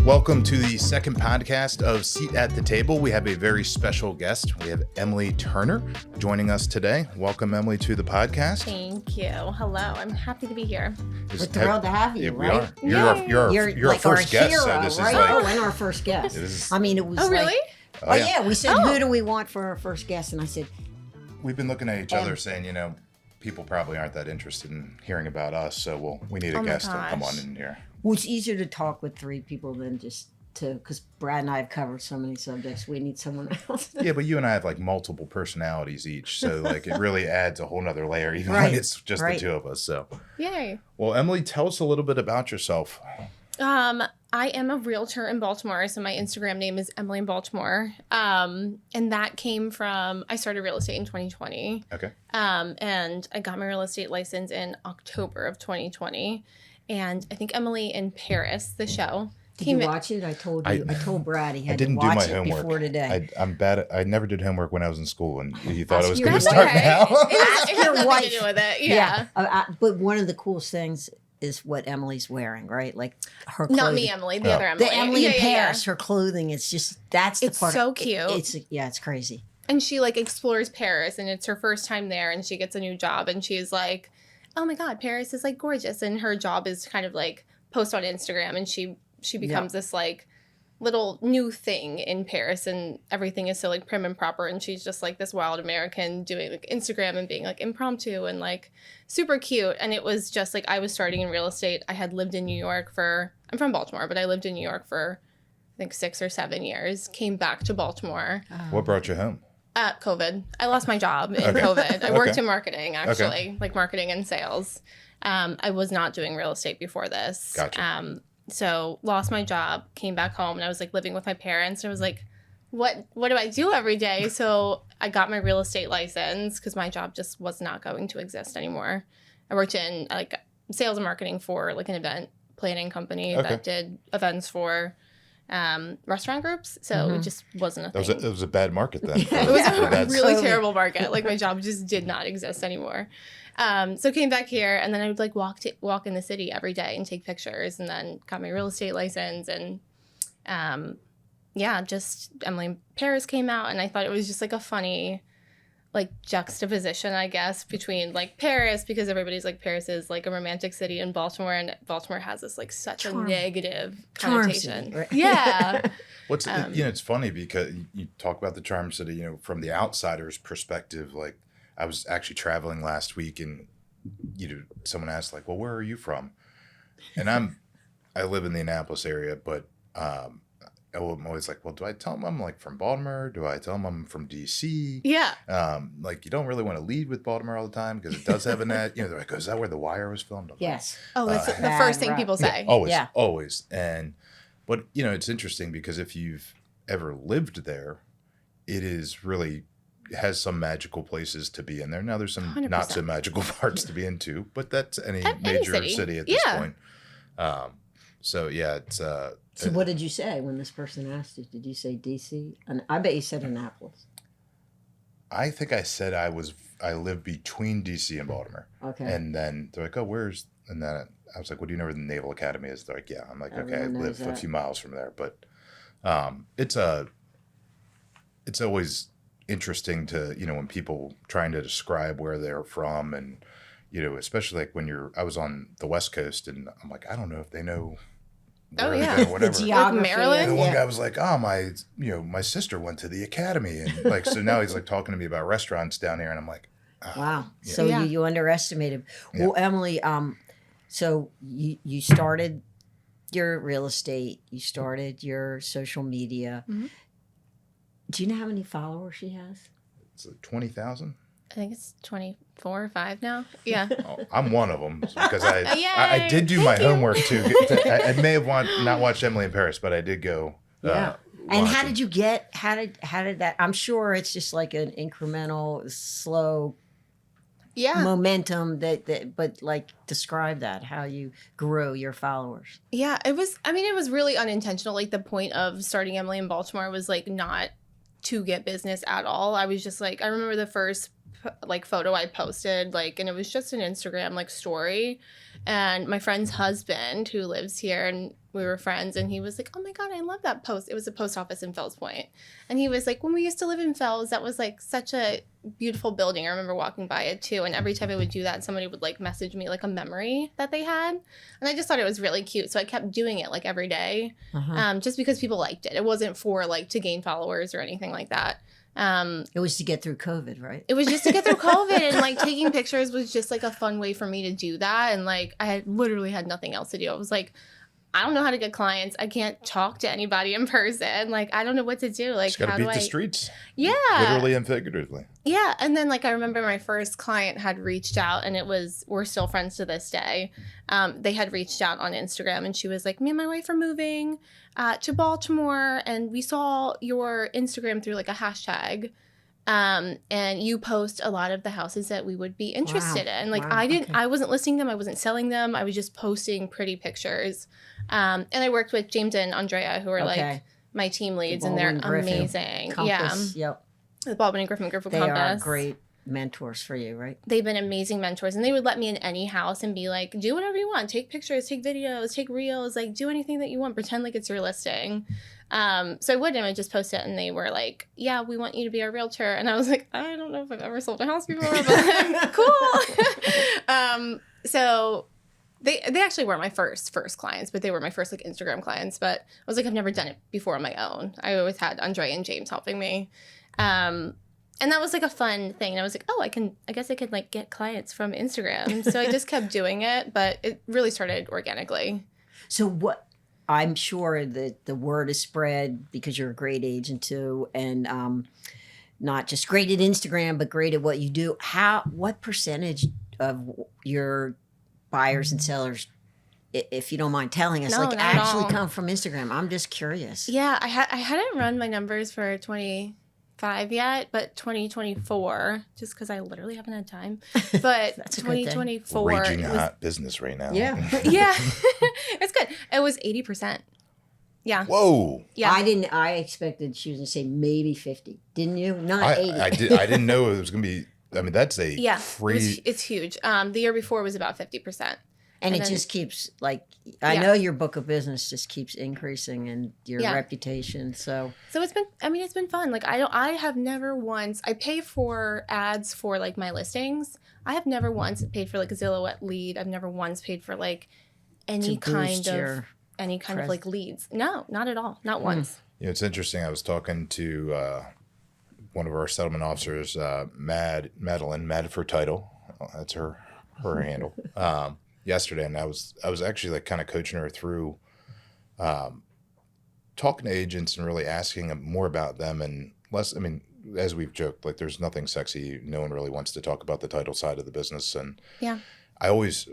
Welcome to the second podcast of Seat at the Table. We have a very special guest. We have Emily Turner joining us today. Welcome, Emily, to the podcast. Thank you. Hello. I'm happy to be here. We're thrilled to have you, Yeah, we right? are. You're like our first our guest. hero, So this right? is like, and our first guest. is- I mean, it was Oh, really? Oh, yeah. We said, Oh. who do we want for our first guest? And I said, we've been looking at each other saying, people probably aren't that interested in hearing about us, so we need a Oh my guest to come gosh. on in here. well, it's easier to talk with three people than just two, because Brad and I have covered so many subjects. We need someone else. Yeah, but you and I have like multiple personalities each, so like it really adds a whole nother layer, even when Right, it's just right. the two of us. So, Yay. well, Emily, tell us a little bit about yourself. I am a realtor in Baltimore, so my Instagram name is Emily in Baltimore. And that came from, I started real estate in 2020. Okay. And I got my real estate license in October of 2020. And I think Emily in Paris, the show, Did came you in. watch it? I told you. I told Brad he I had to didn't do watch my it homework. before today. I'm bad. I never did homework when I was in school, and you thought Ask I was your going to wife. start Okay. now. It has your nothing wife. to do with it. Yeah. But one of the coolest things is what Emily's wearing, right? Like her clothing. Not me, Emily. The Oh. other Emily. The Emily in Yeah. Paris, her clothing, it's just, that's the It's part. so cute. It's crazy. And she like explores Paris, and it's her first time there, and she gets a new job, and she's like, oh my god, Paris is like gorgeous. And her job is kind of like post on Instagram, and she becomes this like little new thing in Paris, and everything is so like prim and proper, and she's just like this wild American doing like Instagram and being like impromptu and like super cute. And it was just like, I was starting in real estate. I had lived in New York I'm from Baltimore, but I lived in New York for I think 6 or 7 years, came back to Baltimore. What brought you home? COVID. I lost my job in Okay. COVID. I worked Okay. in marketing, actually, like marketing and sales. I was not doing real estate before this. Gotcha. So lost my job, came back home, and I was like living with my parents. And I was like, what do I do every day? So I got my real estate license because my job just was not going to exist anymore. I worked in like sales and marketing for like an event planning company Okay. that did events for restaurant groups. So it just wasn't a thing. It was a bad market then. It was a That's- really Totally. terrible market. Like my job just did not exist anymore. So came back here, and then I would like walk in the city every day and take pictures, and then got my real estate license, and just Emily in Paris came out, and I thought it was just like a funny like juxtaposition, I guess, between like Paris, because everybody's like Paris is like a romantic city, and Baltimore has this like such Charm. a negative Charm connotation. city, right? Yeah. What's it's funny because you talk about the Charm City, from the outsider's perspective. Like I was actually traveling last week, and someone asked like, "Well, where are you from?" And I live in the Annapolis area, but I'm always like, "Well, do I tell them I'm like from Baltimore? Do I tell them I'm from DC?" Yeah. Like you don't really want to lead with Baltimore all the time because it does have a net. They're like, "Is that where The Wire was filmed?" I'm like, Yes. Oh, that's the Bad first thing rap. people say. Yeah, always, Yeah. always. But it's interesting because if you've ever lived there, it has some magical places to be in there. Now there's some 100%. not so magical parts to be into, but that's any Any major city. city at this Yeah. point. So yeah, it's So what did you say when this person asked you? Did you say DC? And I bet you said Annapolis. I think I said I live between DC and Baltimore. Okay. And then they're like, "Oh, where's?" And then I was like, "What do you know where the Naval Academy is?" They're like, "Yeah." I'm like, "Okay, I Everyone live knows a that. few miles from there." But it's always interesting to when people trying to describe where they're from, and especially like when I was on the West Coast, and I'm like, I don't know if they know Oh, where yeah. they go, The whatever. geography. Maryland? And one Yeah. guy was like, "Oh, my sister went to the academy," and like so now he's like talking to me about restaurants down here, and I'm like, Wow. Yeah. So Yeah. you underestimated. Yeah. Well, Emily, so you started your real estate, you started your social media. Mhm. Do you know how many followers she has? "It's like 20,000." I think it's 24 or 5 now. Yeah. Oh, I'm one of them because I Yay, did do my thank you. homework too. I may have not watched Emily in Paris, but I did go. Yeah. And how watch did you get? How did that? I'm sure it's just like an incremental, slow Yeah. momentum but like describe that, how you grow your followers. Yeah. It was really unintentional. Like the point of starting Emily in Baltimore was like not to get business at all. I was just like, I remember the first like photo I posted, like, and it was just an Instagram like story. And my friend's husband who lives here and we were friends, and he was like, oh my God, I love that post. It was a post office in Fells Point. And he was like, when we used to live in Fells, that was like such a beautiful building. I remember walking by it too. And every time I would do that, somebody would like message me like a memory that they had. And I just thought it was really cute. So I kept doing it like every day, just because people liked it. It wasn't for like to gain followers or anything like that. It was to get through COVID, right? It was just to get through COVID, and like taking pictures was just like a fun way for me to do that. And like I had literally had nothing else to do. I was like, I don't know how to get clients. I can't talk to anybody in person. Like I don't know what to do. Like Just gotta how beat do the I? streets. Yeah, Literally and figuratively. yeah. And then like I remember my first client had reached out, and we're still friends to this day. They had reached out on Instagram, and she was like, me and my wife are moving to Baltimore, and we saw your Instagram through like a hashtag. And you post a lot of the houses that we would be interested in. Like Wow, okay. I wasn't listing them. I wasn't selling them. I was just posting pretty pictures. And I worked with James and Andrea, who are like Okay. my team leads, and they're Baldwin Griffin. amazing. Compass. Yeah. Yep. The Baldwin and Griffin Group of They Compass. are great mentors for you, right? They've been amazing mentors, and they would let me in any house and be like, do whatever you want. Take pictures, take videos, take reels, like do anything that you want. Pretend like it's your listing. So I would, and I just post it, and they were like, yeah, we want you to be our realtor. And I was like, I don't know if I've ever sold a house before, but cool. So they actually weren't my first clients, but they were my first like Instagram clients. But I was like, I've never done it before on my own. I always had Andrea and James helping me. And that was like a fun thing. And I was like, oh, I guess I could like get clients from Instagram. So I just kept doing it, but it really started organically. So what? I'm sure that the word is spread because you're a great agent too, and not just great at Instagram, but great at what you do. What percentage of your buyers and sellers, if you don't mind telling us, No, like not at actually all. come from Instagram? I'm just curious. Yeah, I hadn't run my numbers for 25 yet, but 2024, just because I literally haven't had time. But That's a good thing. 2024 Raging it was, hot business right now. Yeah. yeah, it's good. It was 80%. Yeah, Whoa. yeah. I expected she was gonna say maybe 50. Didn't you? Not 80. I didn't know it was gonna be. I mean, that's a Yeah, crazy. it's huge. The year before was about 50%. And it then- just keeps like I Yeah. know your book of business just keeps increasing and your Yeah. reputation. So So it's been fun. Like I have never once, I pay for ads for like my listings. I have never once paid for like a Zillow lead. I've never once paid for like any to kind boost of your like leads. No, not at all. Not once. You know, it's interesting. I was talking to one of our settlement officers, Madeline, Mad for Title. That's her handle. Yesterday, and I was actually like kind of coaching her through talking to agents and really asking them more about them and less. I mean, as we've joked, like there's nothing sexy. No one really wants to talk about the title side of the business. And Yeah. I always,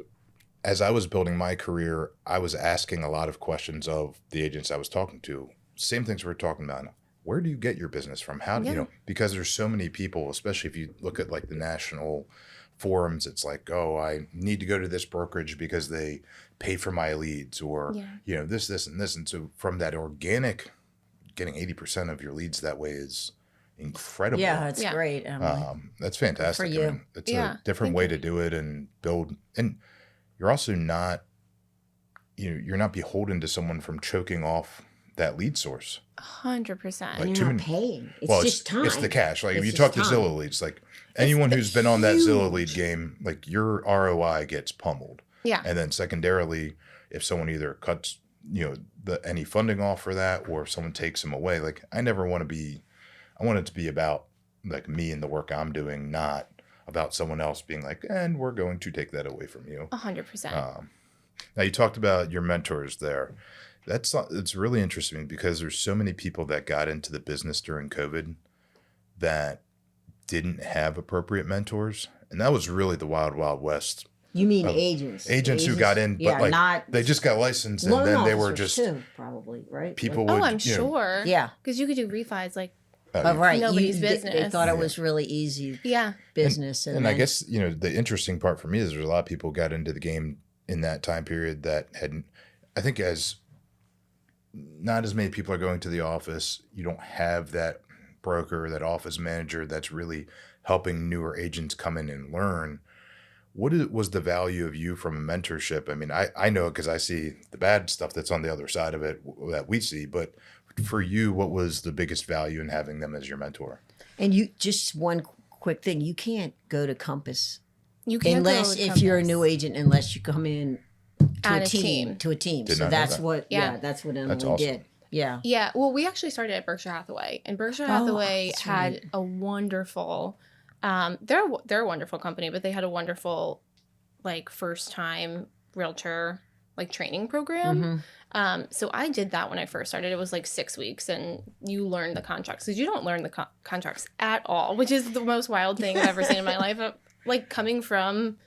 as I was building my career, I was asking a lot of questions of the agents I was talking to. Same things we're talking about. Where do you get your business from? How do Yeah. you know? Because there's so many people, especially if you look at like the national forums, it's like, oh, I need to go to this brokerage because they pay for my leads, or Yeah. you know, this, and this. And so from that organic, getting 80% of your leads that way is incredible. yeah, that's Yeah. great. Emily. That's fantastic. For you. I mean, it's Yeah, a different thank way you. to do it and build. And you're also not, you're not beholden to someone from choking off that lead source. 100%. Like, and too you're not many- paying. It's just time. It's the cash. Like if It's you just talk to time. Zillow leads, like anyone the who's been on that Zillow lead huge- game, like your ROI gets pummeled. Yeah. And then secondarily, if someone either cuts, any funding off for that, or if someone takes them away, like I never want to be, I want it to be about like me and the work I'm doing, not about someone else being like, and we're going to take that away from you. 100%. Now you talked about your mentors there. It's really interesting because there's so many people that got into the business during COVID that didn't have appropriate mentors, and that was really the wild, wild west. You mean agents? Agents who got in, but yeah, like not they just got licensed, and loan then they were officers just too, probably right. people Like, would. I'm sure. yeah, Because you could do refis like, but right, Nobody's they business. thought it Yeah. was really easy yeah. business, And I then- guess the interesting part for me is there's a lot of people got into the game in that time period that hadn't. I think as not as many people are going to the office, you don't have that broker, that office manager that's really helping newer agents come in and learn. was the value of you from a mentorship? I mean, I know because I see the bad stuff that's on the other side of it that we see, but for you, what was the biggest value in having them as your mentor? And you just one quick thing, you can't go to Compass You can't go unless to if you're a Compass. new agent, unless you come in to Add a a team, team. to a team. Did So not know that's that. what Yeah. that's what Emily awesome. did. Yeah. Yeah, well, we actually started at Berkshire Hathaway, and Berkshire Oh, Hathaway that's had right. a wonderful. They're a wonderful company, but they had a wonderful, like, first time realtor like training program. Mhm. So I did that when I first started. It was like 6 weeks, and you learn the contracts because you don't learn the contracts at all, which is the most wild thing I've ever seen in my life. Like, coming from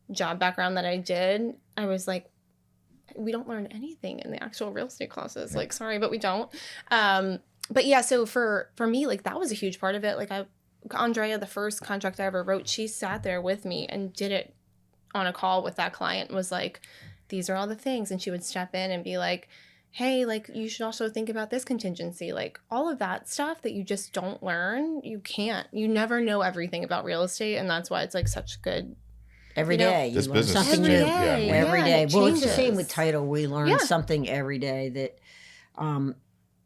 job background that I did, I was like, we don't learn anything in the actual real estate classes. Like, sorry, but we don't. But yeah, so for me, like, that was a huge part of it. Like, Andrea, the first contract I ever wrote, she sat there with me and did it on a call with that client, was like, these are all the things. And she would step in and be like, hey, like, you should also think about this contingency. Like, all of that stuff that you just don't learn, you never know everything about real estate. And that's why it's like such good. Every You know, day. This you learn business is something Every new. day. Yeah. Every Yeah, day. it Well, it's the same changes. with title. We learn Yeah. something every day that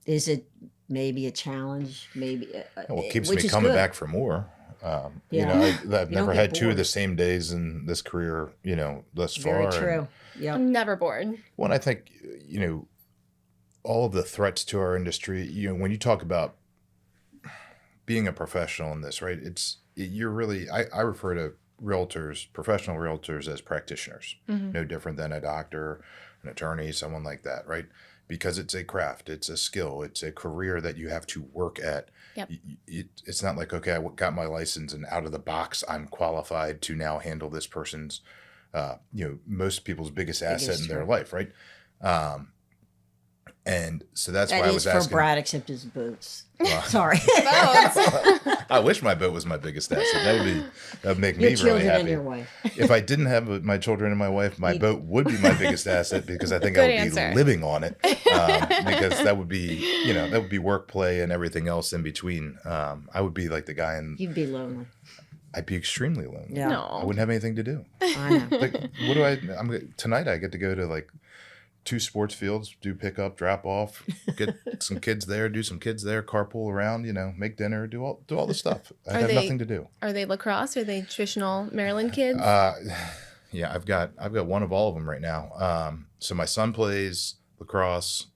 is it maybe a challenge, maybe Well, it keeps which me is coming good. back for more. You Yeah. know, I've You never don't had get 2 of bored. the same days in this career, you know, thus far. Very and- true. Yep. I'm never bored. Well, I think, you know, all of the threats to our industry, you know, when you talk about being a professional in this, right? You're really, I refer to realtors, professional realtors, as practitioners, no different than a doctor, an attorney, someone like that, right? Because it's a craft, it's a skill, it's a career that you have to work at. Yep. It's not like, okay, I got my license and out of the box, I'm qualified to now handle this person's, you know, most people's biggest asset in their true. life, right? And so that's That why I is was for asking. Brad, except his boots. Well, Sorry. I wish my boat was my biggest asset. That would make Your me really children and happy. your wife. If I didn't have my children and my wife, my boat would be my biggest asset because I think I Good would answer. be living on it. Because that would be, you know, that would be work, play, and everything else in between. I would be like the guy, and You'd be lonely. I'd be extremely lonely. Yeah. No. I wouldn't have anything to do. I know. Like, what do tonight? I get to go to like 2 sports fields, do pick up, drop off, get some kids there, do some kids there, carpool around, you know, make dinner, do all the stuff. I have nothing to do. Are they lacrosse? Are they traditional Maryland kids? Yeah, I've got one of all of them right now. So my son plays lacrosse.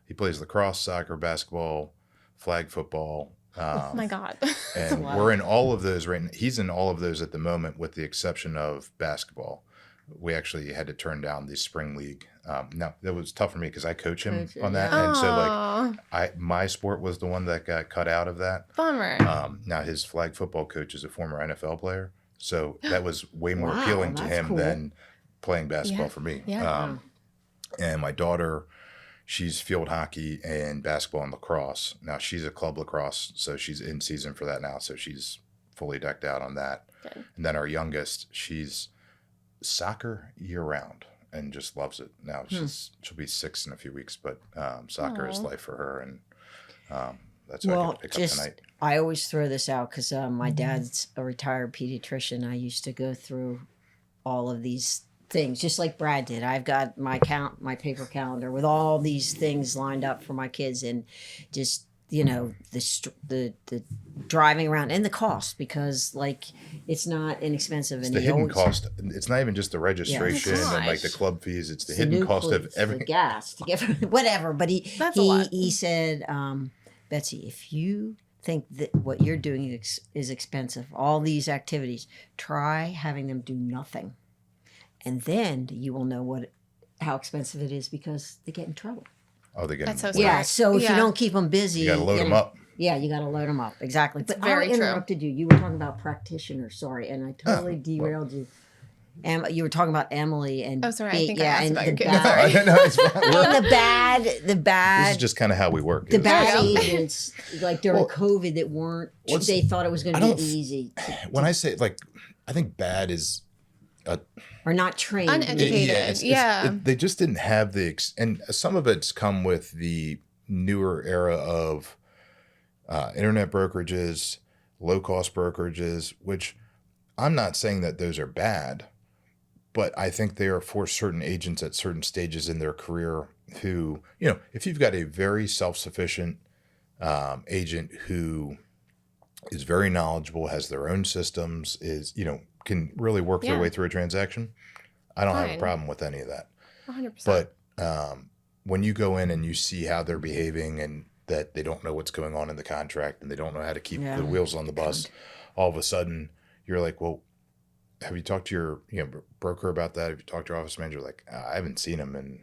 He plays lacrosse, soccer, basketball, flag football. Oh my God. And lot. we're in all of those right now. He's in all of those at the moment, with the exception of basketball. We actually had to turn down the spring league. Now that was tough for me because I coach him Coach it, on that, yeah. and so Aw, like my sport was the one that got cut out of that. bummer. Now his flag football coach is a former NFL player, so that was way more Wow, appealing to that's him cool. than playing basketball Yeah, for me. yeah. And my daughter, she's field hockey and basketball and lacrosse. Now she's a club lacrosse, so she's in season for that now. So she's fully decked out on that. Good. And then our youngest, she's soccer year round and just loves it. Now she'll be 6 in a few weeks, but soccer is Aw. life for her, and that's what I Well, get to pick up just tonight. I always throw this out because my dad's a retired pediatrician. I used to go through all of these things, just like Brad did. I've got my paper calendar with all these things lined up for my kids, and just the driving around and the cost, because like it's not inexpensive. It's and the he hidden always- cost. It's not even just the registration and like the gosh. club fees. It's the the hidden new cost of clothes, everything. the gas to get whatever. But That's a lot. he said, Betsy, if you think that what you're doing is expensive, all these activities, try having them do nothing, and then you will know how expensive it is, because they get in trouble. Oh, they get That's so way- smart. Yeah. So if you Yeah. don't keep them busy, You got to load them know, up. Yeah, you got to load them up. Exactly. But very I true. interrupted you. You were talking about practitioners. Sorry, and I totally well. derailed you. You were talking about Emily and Oh, sorry, I think I yeah, asked and about the your kids. No, bad, Sorry. no, it's fine. We're- and the bad, This is just kind of how we work. the It's- bad There you go. agents, like during Well, COVID, that weren't. what's- They thought it was going I to be don't- easy, When I say like, I think bad is or not trained. Uneducated. Yeah. they just didn't have and some of it's come with the newer era of internet brokerages, low cost brokerages, which I'm not saying that those are bad, but I think they are for certain agents at certain stages in their career who, if you've got a very self-sufficient agent who is very knowledgeable, has their own systems, can really work their Yeah. way through a transaction, I don't have a Fine. problem with any of that. 100%. But when you go in and you see how they're behaving and that they don't know what's going on in the contract and they don't know how to keep Yeah. the wheels on the bus, all of a sudden you're like, well, have you talked to your broker about that? Have you talked to your office manager? Like, I haven't seen him in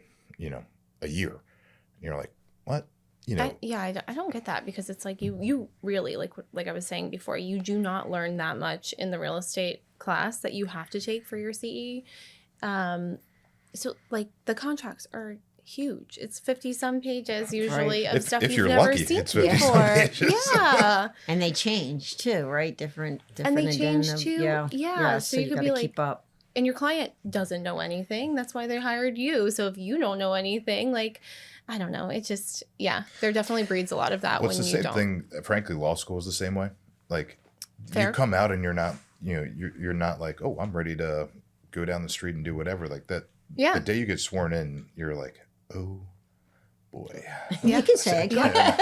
a year. And you're like, what? I don't get that because it's like you really like I was saying before, you do not learn that much in the real estate class that you have to take for your CE. So like the contracts are huge. It's 50 some pages usually of stuff if you've you're never lucky, seen it's 50 before. some pages. Yeah. And they change too, right? Different And they addendum. change too. Yeah. So So you you could got be to like, keep up. and your client doesn't know anything. That's why they hired you. So if you don't know anything, like, I don't know. It just, there definitely breeds a lot of that Well, it's when the you same don't. thing. Frankly, law school is the same way. Like, Fair. you come out and you're not, you're not like, oh, I'm ready to go down the street and do whatever. Like that. Yeah. The day you get sworn in, you're like, oh boy. Yeah. You can say it. Go ahead.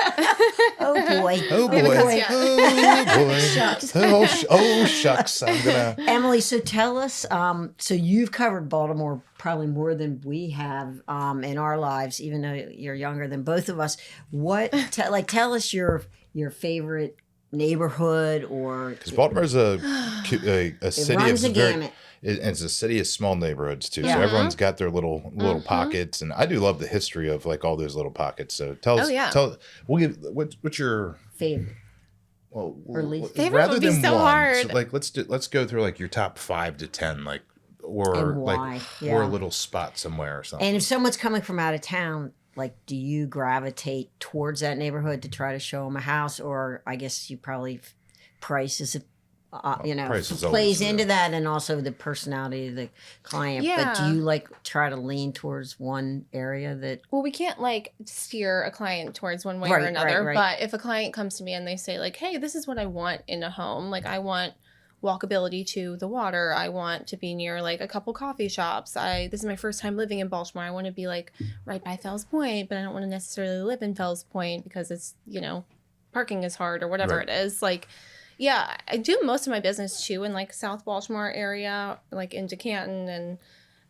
Oh boy. Oh We haven't boy. cussed yet. Oh boy. Shucks. Oh shucks. I'm gonna. Emily, so tell us. So you've covered Baltimore probably more than we have in our lives, even though you're younger than both of us. Tell us your favorite neighborhood or Because Baltimore's a it city runs of the very. gamut. It's a city of small neighborhoods too, Yeah. so everyone's got their little Mm-hmm. pockets, and I do love the history of like all those little pockets. So tell us, Oh, yeah. we'll give what's your Favorite. well Or least- Favorite rather would be than so one. hard. So like let's go through like your top 5 to 10, like or And why, like yeah. or a little spot somewhere or something. And if someone's coming from out of town, like, do you gravitate towards that neighborhood to try to show them a house, or I guess you probably price is price is plays always, into that, and also the personality of the client. But do Yeah. you like try to lean towards one area that? Well, we can't like steer a client towards one way Right, or right, another. right. But if a client comes to me and they say like, "Hey, this is what I want in a home. Like, I want walkability to the water. I want to be near like a couple coffee shops. This is my first time living in Baltimore. I want to be like right by Fells Point, but I don't want to necessarily live in Fells Point because it's parking is hard or whatever Right. it is. Like, yeah, I do most of my business too in like South Baltimore area, like into Canton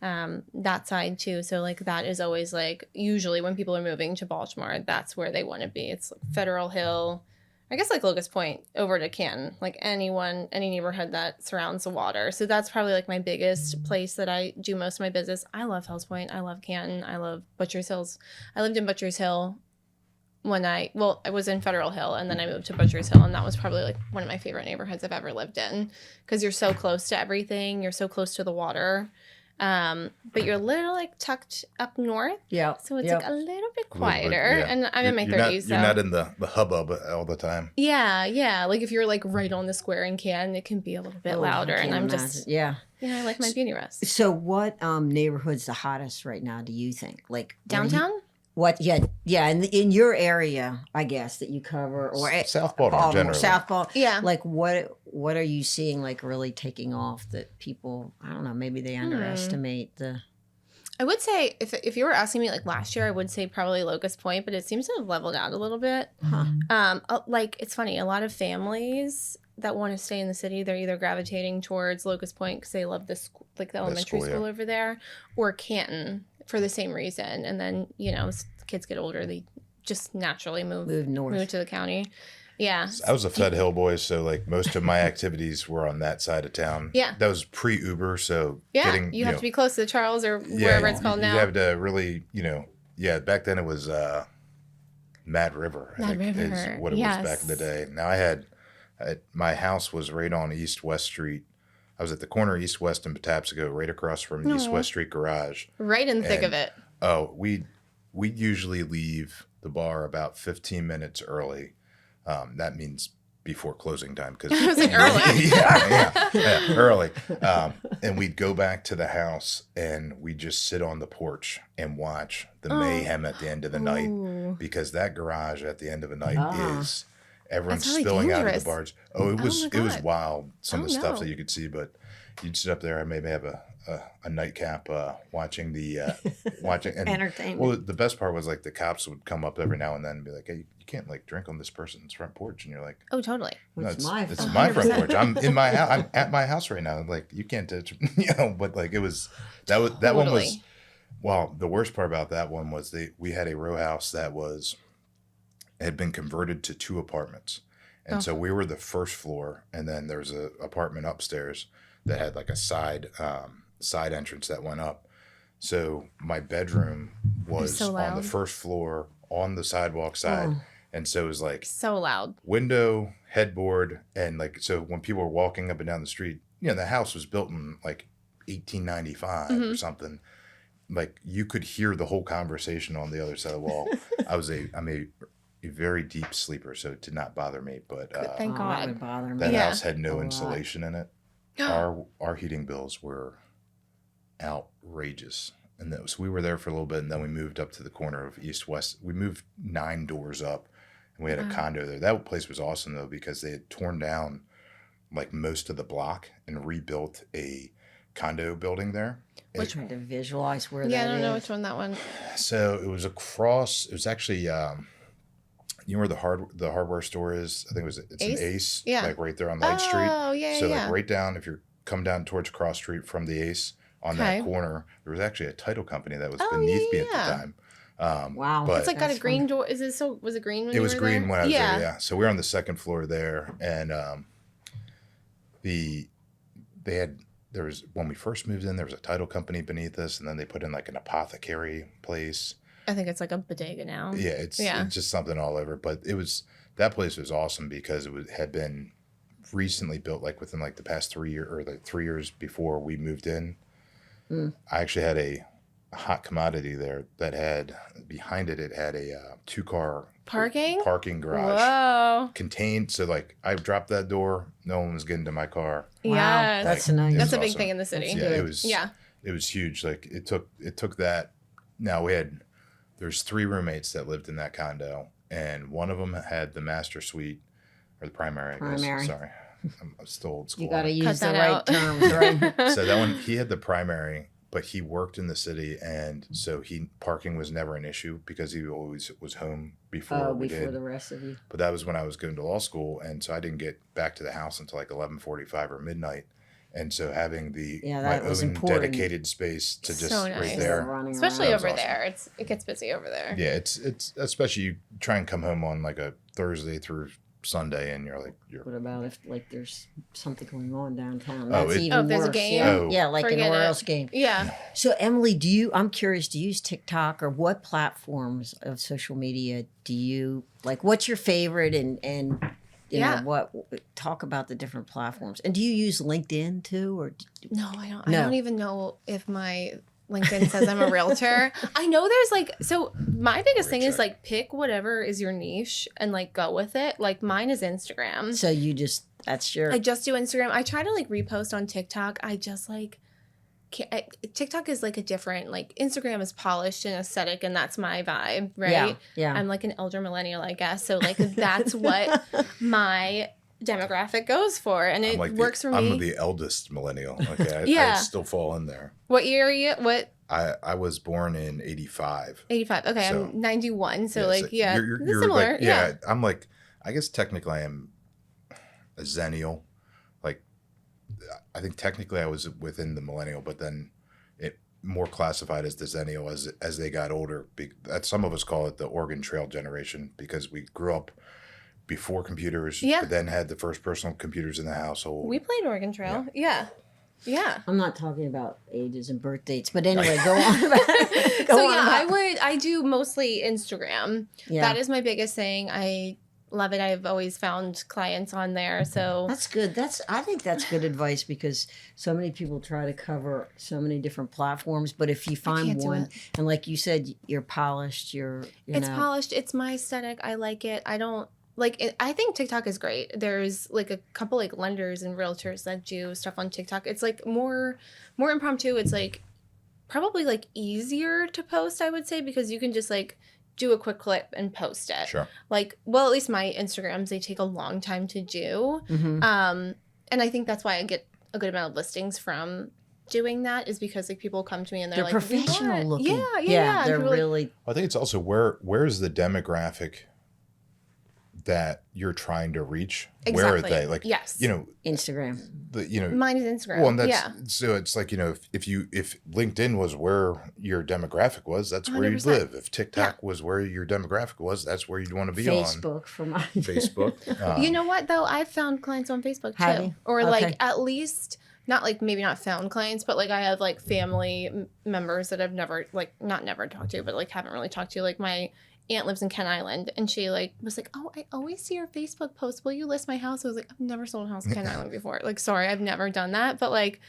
and that side too. So like that is always like usually when people are moving to Baltimore, that's where they want to be. It's like Federal Hill, I guess like Locust Point over to Canton, like any neighborhood that surrounds the water. So that's probably like my biggest place that I do most of my business. I love Fells Point. I love Canton. I love Butchers Hills. I lived in Butchers Hill I was in Federal Hill and then I moved to Butchers Hill, and that was probably like one of my favorite neighborhoods I've ever lived in because you're so close to everything. You're so close to the water. But you're a little like tucked up north. Yeah. So it's Yep. like a little bit A little bit, quieter. yeah. And I'm in my You're not- 30s. You're so. not in the hubbub all the time. Yeah. Like if you're like right on the square in Canton, it can be a little bit Oh, I louder. And can't I'm imagine. just, yeah. I like my beauty rest. So what neighborhood's the hottest right now? Do you think like where you- Downtown? What? Yeah. In your area, I guess that you cover, or South Baltimore generally. South Baltimore. Yeah. Like what are you seeing like really taking off that people? I don't know. Maybe they underestimate the. I would say if you were asking me like last year, I would say probably Locust Point, but it seems to have leveled out a little bit. Huh. Like it's funny, a lot of families that want to stay in the city, they're either gravitating towards Locust Point because they love the elementary school, school yeah. over there, or Canton for the same reason. And then as kids get older, they just naturally move North. to the county. Yeah. I was a Fed Hill boy, so like most of my activities were on that side of town. Yeah. That was pre-Uber, so Yeah, getting, you have to be close to Charles or wherever it's called now. You have to really, back then it was Mad River. I Mad think River, is what it was back in the day. Now my house was right on East West Street. I was at the corner of East West and Patapsco, right across from the East West Street garage. Right in the thick of And- it. Oh, we usually leave the bar about 15 minutes early. That means before closing time because I was like, early. yeah, early. And we'd go back to the house and we'd just sit on the porch and watch the mayhem at the end of the night, Ooh. because that garage at the end of the night everyone's That's really spilling out of dangerous. the bars. Oh, it Oh was my it was God. wild. Some of Oh, the stuff no. that you could see, but you'd sit up there and maybe have a nightcap watching the watching and Entertainment. well, the best part was like the cops would come up every now and then and be like, "Hey, you can't like drink on this person's front porch," and you're like, Oh, totally. "No, It's my it's fault. my front 100%. porch. I'm in my house. I'm at my house right now. Like you can't touch, But like that one was. Totally. Well, the worst part about that one was we had a row house that had been converted to 2 apartments. And Oh. so we were the first floor, and then there's a apartment upstairs that had like a side entrance that went up. So my bedroom was so on the loud. first floor on the sidewalk side. Oh. And so it was like So loud. window, headboard, and like so when people were walking up and down the street, the house was built in like 1895 or Mhm. something. Like you could hear the whole conversation on the other side of the wall. I'm a very deep sleeper, so it did not bother me. But Thank That God. would bother me. that Yeah. house had A no lot. insulation in it. Our heating bills were outrageous, and so we were there for a little bit, and then we moved up to the corner of East West. We moved 9 doors up, and we had a Wow. condo there. That place was awesome though because they had torn down like most of the block and rebuilt a condo building there. I'm trying to visualize where Yeah, I that don't know is. which one that one. So it was across. It was actually, you know where the hardware store is? I think it's Ace? an Ace. Yeah. Like right there on Light Street. Oh, yeah, So yeah. like right down, if you come down towards Cross Street from the Ace on Okay. that corner, there was actually a title company that was Oh, beneath me yeah, at yeah. the time. Wow. But It's like got a That's green fun. door. Is it so? Was it green when it you was were green there? when I was yeah. there. Yeah. So we were on the second floor there, and there was when we first moved in, there was a title company beneath us, and then they put in like an apothecary place. I think it's like a bodega now. Yeah, it's just something all over. But that place was awesome because had been recently built, like within like the past 3 years or the 3 years before we moved in. Mm. I actually had a hot commodity there that had behind it. It had a 2-car parking garage Whoa. contained. So like I dropped that door, no one was getting to my car. Wow. Yes. That's Like, nice. it That's was a big awesome. thing in the city. That's Yeah, good. it was huge. Like it took that. Now there's 3 roommates that lived in that condo, and one of them had the master suite or the primary. I guess. Primary. Sorry, I'm still old school. You got to on it. use the that right out. terms, right? So that one, he had the primary, but he worked in the city, and so parking was never an issue because he always was home before we Before did. the rest of you. But that was when I was going to law school, and so I didn't get back to the house until like 11:45 or midnight. And so having Yeah, my that was own important. dedicated space to just So right nice. there. Running Especially around. over awesome. there. It gets busy over there. Yeah, it's especially you try and come home on like a Thursday through Sunday, and you're What about if like there's something going on downtown? Oh, That's it- even Oh, if there's a worse. game? Yeah, Oh. yeah, like Forget an it. Orioles game. Yeah. So Emily, I'm curious, do you use TikTok or what platforms of social media do you like? What's your favorite and you Yeah. know talk about the different platforms. And do you use LinkedIn too or No, I don't. No. I don't even know if my LinkedIn says I'm a realtor. I know there's so my biggest thing is Check. like pick whatever is your niche and like go with it. Like mine is Instagram. so you just that's your I just do Instagram. I try to like repost on TikTok. I just like TikTok is like a different like Instagram is polished and aesthetic and that's my vibe, right? Yeah. I'm like an elder millennial, I guess. So like that's what my demographic goes for, and it I'm like works for I'm me. the eldest millennial. Okay, I Yeah. still fall in there. What year are you? What? I was born in 85. 85. Okay, So- I'm 91. So Yeah, like, yeah, you're similar. like, yeah. I'm like, I guess technically I am a zennial. Like, I think technically I was within the millennial, but then it more classified as the zennial as they got older. Some of us call it the Oregon Trail generation because we grew up before computers, Yeah. but then had the first personal computers in the household. We played Oregon Trail. Yeah. Yeah. I'm not talking about ages and birth dates, but anyway, go on. So yeah, I do mostly Instagram. Yeah. That is my biggest thing. I love it. I've always found clients on there. So That's good. I think that's good advice because so many people try to cover so many different platforms, but if you find can't do one it. and like you said, you're polished, it's polished. It's my aesthetic. I like it. I don't like it. I think TikTok is great. There's like a couple like lenders and realtors that do stuff on TikTok. It's like more impromptu. It's like probably like easier to post, I would say, because you can just like do a quick clip and post it. Sure. Like, well, at least my Instagrams, they take a long time to do. Mhm. And I think that's why I get a good amount of listings from doing that, is because like people come to me and they're They're like, professional "What?" looking. Yeah. And They're people are like, really. I think it's also where's the demographic that you're trying to reach? Where are Exactly. they? Like, Yes. you know, Instagram. Mine is Instagram. well, and that's yeah. so it's like, you know, if LinkedIn was where your demographic was, that's where you'd 100%. live. If TikTok was where your demographic was, that's where you'd want to be Facebook for mine. on. Facebook. You know what though? I've found clients on Facebook Have too, you? or Okay. like at least not like maybe not found clients, but like I have like family members that I've never like not never talked to, but like haven't really talked to. Like my aunt lives in Kent Island, and she like was like, "Oh, I always see your Facebook post. Will you list my house?" I was like, "I've never sold a house in Kent Island before. Like, sorry, I've never done that, but like."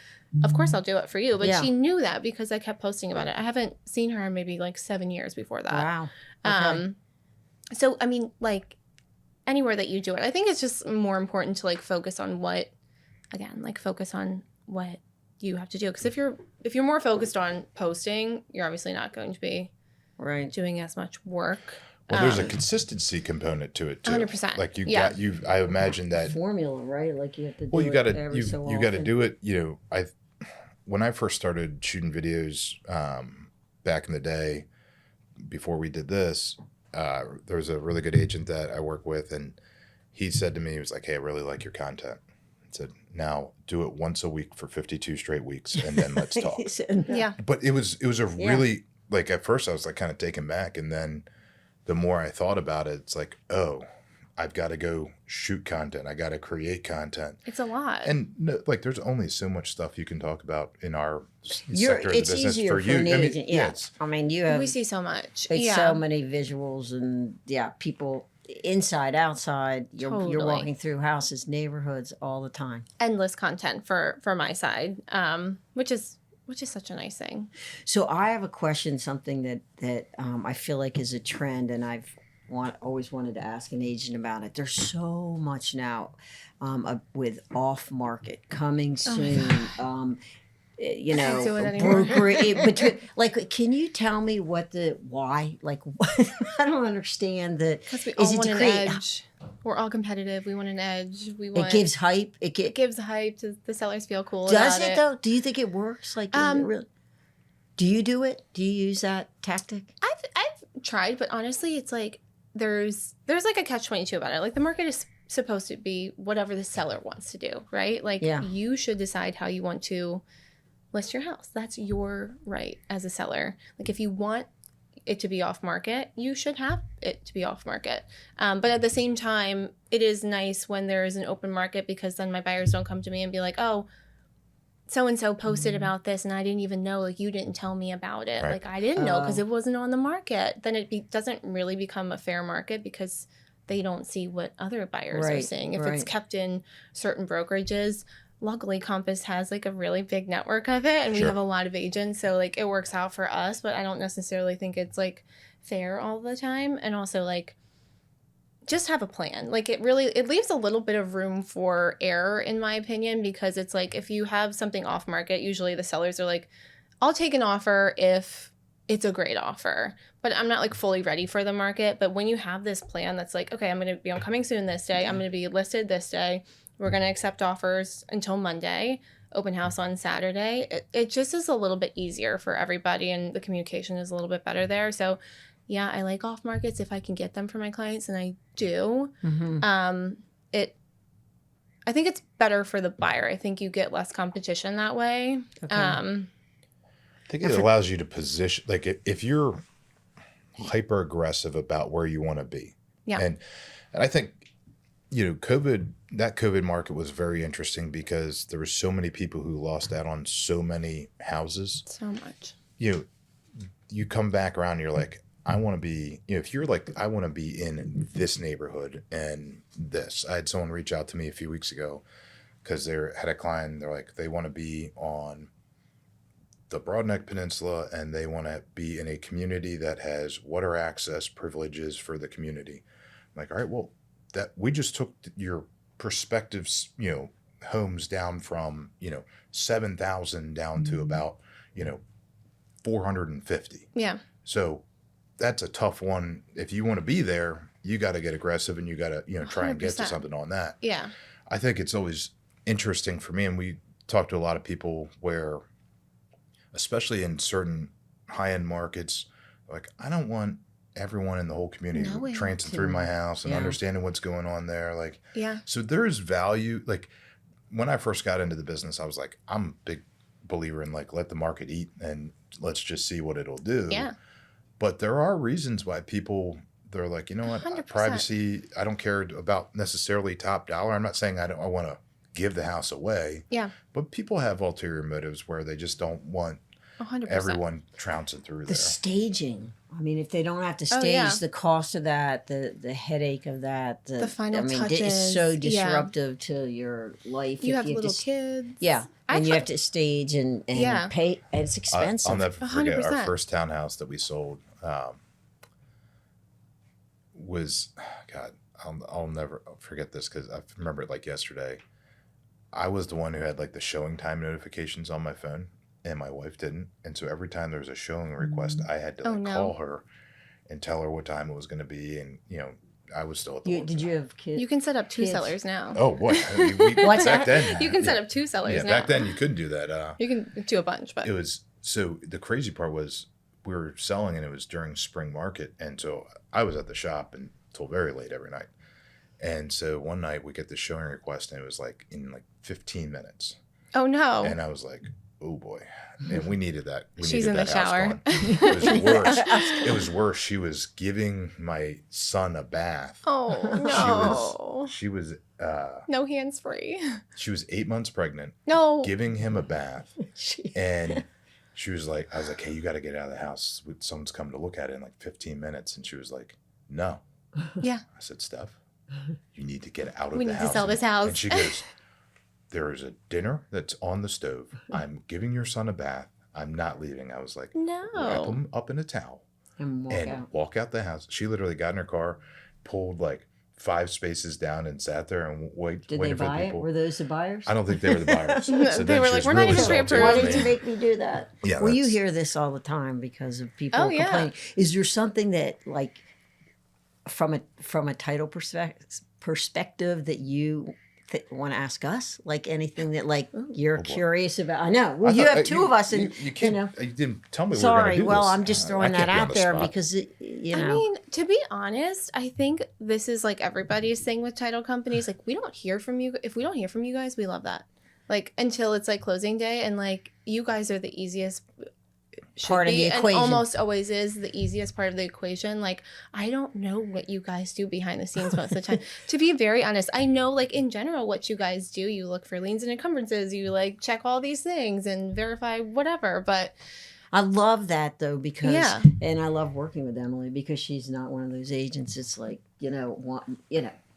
Of course, I'll do it for you. But Yeah. she knew that because I kept posting about it. I haven't seen her in maybe like 7 years before that. Wow. Okay. So I mean, like anywhere that you do it, I think it's just more important to like focus on what you have to do. Because if you're more focused on posting, you're obviously not going to be Right. doing as much work. Well, there's a consistency component to it too. 100%. Like Yeah. I imagine that. Formula, right? Like you have to do Well, you it got to every so you got to often. do it. You know, when I first started shooting videos back in the day, before we did this, there was a really good agent that I work with, and he said to me, he was like, "Hey, I really like your content." I said, "Now do it once a week for 52 straight weeks, and then let's talk." Yeah. But it was a Yeah. really like at first I was like kind of taken back, and then the more I thought about it, it's like, oh, I've got to go shoot content. I got to create content. It's a lot. And no, like, there's only so much stuff you can talk about in our You're, sector of the it's business easier for for you. an I mean, agent. Yeah. it's, I mean, you have we see so much. it's Yeah. so many visuals and people inside, outside. You're Totally. walking through houses, neighborhoods all the time. Endless content for my side, which is such a nice thing. So I have a question, something that I feel like is a trend, and I've always wanted to ask an agent about it. There's so much now with off market coming soon. You Can't do it know, anymore. between like, can you tell me why? Like, I don't understand the. Because we Is all it want to an create- edge. We're all competitive. We want an edge. We want. It gives hype. It gives hype. The sellers feel cool. Does about it though? Do you think it works? Like, is it really? Do you do it? Do you use that tactic? I've tried, but honestly, it's like there's like a catch-22 about it. Like the market is supposed to be whatever the seller wants to do, right? Like Yeah. you should decide how you want to list your house. That's your right as a seller. Like if you want it to be off market, you should have it to be off market. But at the same time, it is nice when there is an open market, because then my buyers don't come to me and be like, oh, so and so posted about this and I didn't even know. Like you didn't tell me about it. Right. Like I didn't know because Oh. it wasn't on the market. Then it doesn't really become a fair market because they don't see what other buyers are Right, seeing. If it's right. kept in certain brokerages, luckily Compass has like a really big network of it, and we Sure. have a lot of agents, so like it works out for us. But I don't necessarily think it's like fair all the time. And also like just have a plan. Like it leaves a little bit of room for error in my opinion, because it's like if you have something off market, usually the sellers are like, I'll take an offer if it's a great offer, but I'm not like fully ready for the market. But when you have this plan that's like, okay, I'm going to be on Coming Soon this day, I'm going to be listed this day, we're going to accept offers until Monday, open house on Saturday, it just is a little bit easier for everybody, and the communication is a little bit better there. So yeah, I like off markets if I can get them for my clients, and I do. Mm-hmm. I think it's better for the buyer. I think you get less competition that way. Okay. I think it allows you to position, like if you're hyper aggressive about where you want to be. Yeah. And I think, you know, that COVID market was very interesting because there were so many people who lost out on so many houses. So much. You know, you come back around and you're like, I want to be, you know, if you're like, I want to be in this neighborhood and this. I had someone reach out to me a few weeks ago because they had a client, they're like, they want to be on the Broadneck Peninsula and they want to be in a community that has water access privileges for the community. I'm like, all right, well, that we just took your prospectives, you know, homes down from, you know, 7,000 down to about, you know, 450. Yeah. So that's a tough one. If you want to be there, you got to get aggressive and you got to, try and get to 100%. something on that. Yeah. I think it's always interesting for me, and we talk to a lot of people where, especially in certain high-end markets, like I don't want everyone in the whole community Knowing trancing through my house and Yeah. understanding what's going on there. Like, Yeah. so there's value. Like when I first got into the business, I was like, I'm a big believer in like let the market eat and let's just see what it'll do. Yeah. But there are reasons why people they're like, you know what, 100%. privacy. I don't care about necessarily top dollar. I'm not saying I want to give the house away. Yeah. But people have ulterior motives where they just don't want 100%. everyone trouncing through The there. staging. I mean, if they don't have to Oh, stage, yeah. the cost of that, the headache of that, The final I mean, it's touches, so yeah. disruptive to your life. You if have little to, kids. Yeah, I and you try- have to stage and Yeah. pay, and it's expensive. I'll never forget 100%. our first townhouse that we sold. Was God, I'll never forget this because I remember it like yesterday. I was the one who had like the showing time notifications on my phone, and my wife didn't. And so every time there was a showing request, I had to Oh, like, no. call her and tell her what time it was going to be. And I was still at the. Did you have kids? You can set up two Kids. sellers now. Oh boy! What's back that? then You can set yeah. up two sellers Yeah, now. back then you couldn't do that. You can do a bunch, but It was so the crazy part was we were selling and it was during spring market, and so I was at the shop until very late every night. And so one night we get the showing request and it was like in like 15 minutes, oh no. and I was like, oh boy, and we needed that. We She's needed in the that house shower. gone. It was worse. It was worse. She was giving my son a bath. Oh no. She was No hands free. she was 8 months pregnant, No. giving him a bath. And she was like, I was like, hey, you got to get out of the house. Someone's coming to look at it in like 15 minutes. And she was like, no. Yeah. I said, Steph, you need to get out of We the need house. to sell this house. And she goes, there is a dinner that's on the stove. I'm giving your son a bath. I'm not leaving. I was like, wrap No. him up in a towel and and walk out the house. She literally got in her car, pulled like 5 spaces down and sat there and Did they waited for buy it? people. Were those the buyers? I don't think they were the buyers. They So then were she like, was "We're not really even salty pre-approved." Why with did you me. make me do that? Yeah, Well, you that's- hear this all the time because of people Oh, yeah. complaining. Is there something that, like, from a title perspective that you want to ask us? Like anything that like you're Oh, boy. curious about? I know. Well, I you thought- have two of us, and you can't. know. You didn't tell me. we were Sorry. gonna do Well, this. I'm just I throwing can't that be on out the there spot. because you know. I mean, to be honest, I think this is like everybody's thing with title companies. Like, we don't hear from you. If we don't hear from you guys, we love that. Like, until it's like closing day, and like you guys are the easiest should Part of be, the and equation. almost always is the easiest part of the equation. Like, I don't know what you guys do behind the scenes most of the time. To be very honest, I know like in general what you guys do. You look for liens and encumbrances. You like check all these things and verify whatever. But I love that though because Yeah. and I love working with Emily because she's not one of those agents. It's like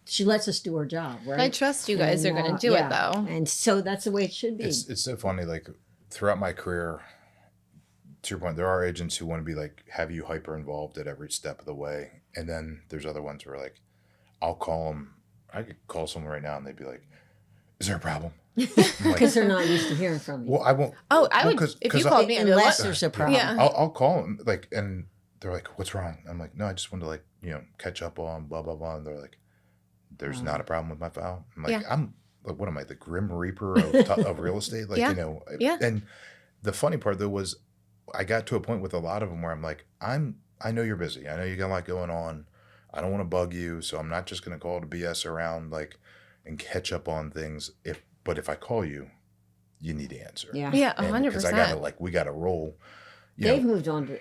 she lets us do our job, right? I trust you guys And, are going to do yeah. it though. And so that's the way it should be. It's so funny. Like throughout my career, to your point, there are agents who want to be like have you hyper involved at every step of the way, and then there's other ones where like I'll call them. I could call someone right now and they'd be like, "Is there a problem?" I'm like, Because they're not used to hearing from you. well, I won't. Oh, I well, would 'cause- if 'cause you I- called me. I'd be like, Unless "What?" there's a problem. Yeah. I'll call them like, and they're like, "What's wrong?" I'm like, "No, I just wanted to like catch up on blah blah blah." And they're like, "There's not a problem with my file." I'm like, Yeah. "I'm like, what am I, the grim reaper of real estate?" Like Yeah. Yeah. And the funny part though was, I got to a point with a lot of them where I'm like, I know you're busy. I know you got a lot going on. I don't want to bug you, so I'm not just going to call to BS around like and catch up on things. But if I call you, you need to answer. Yeah. Yeah, And because I 100%. gotta we gotta roll. They've moved on to.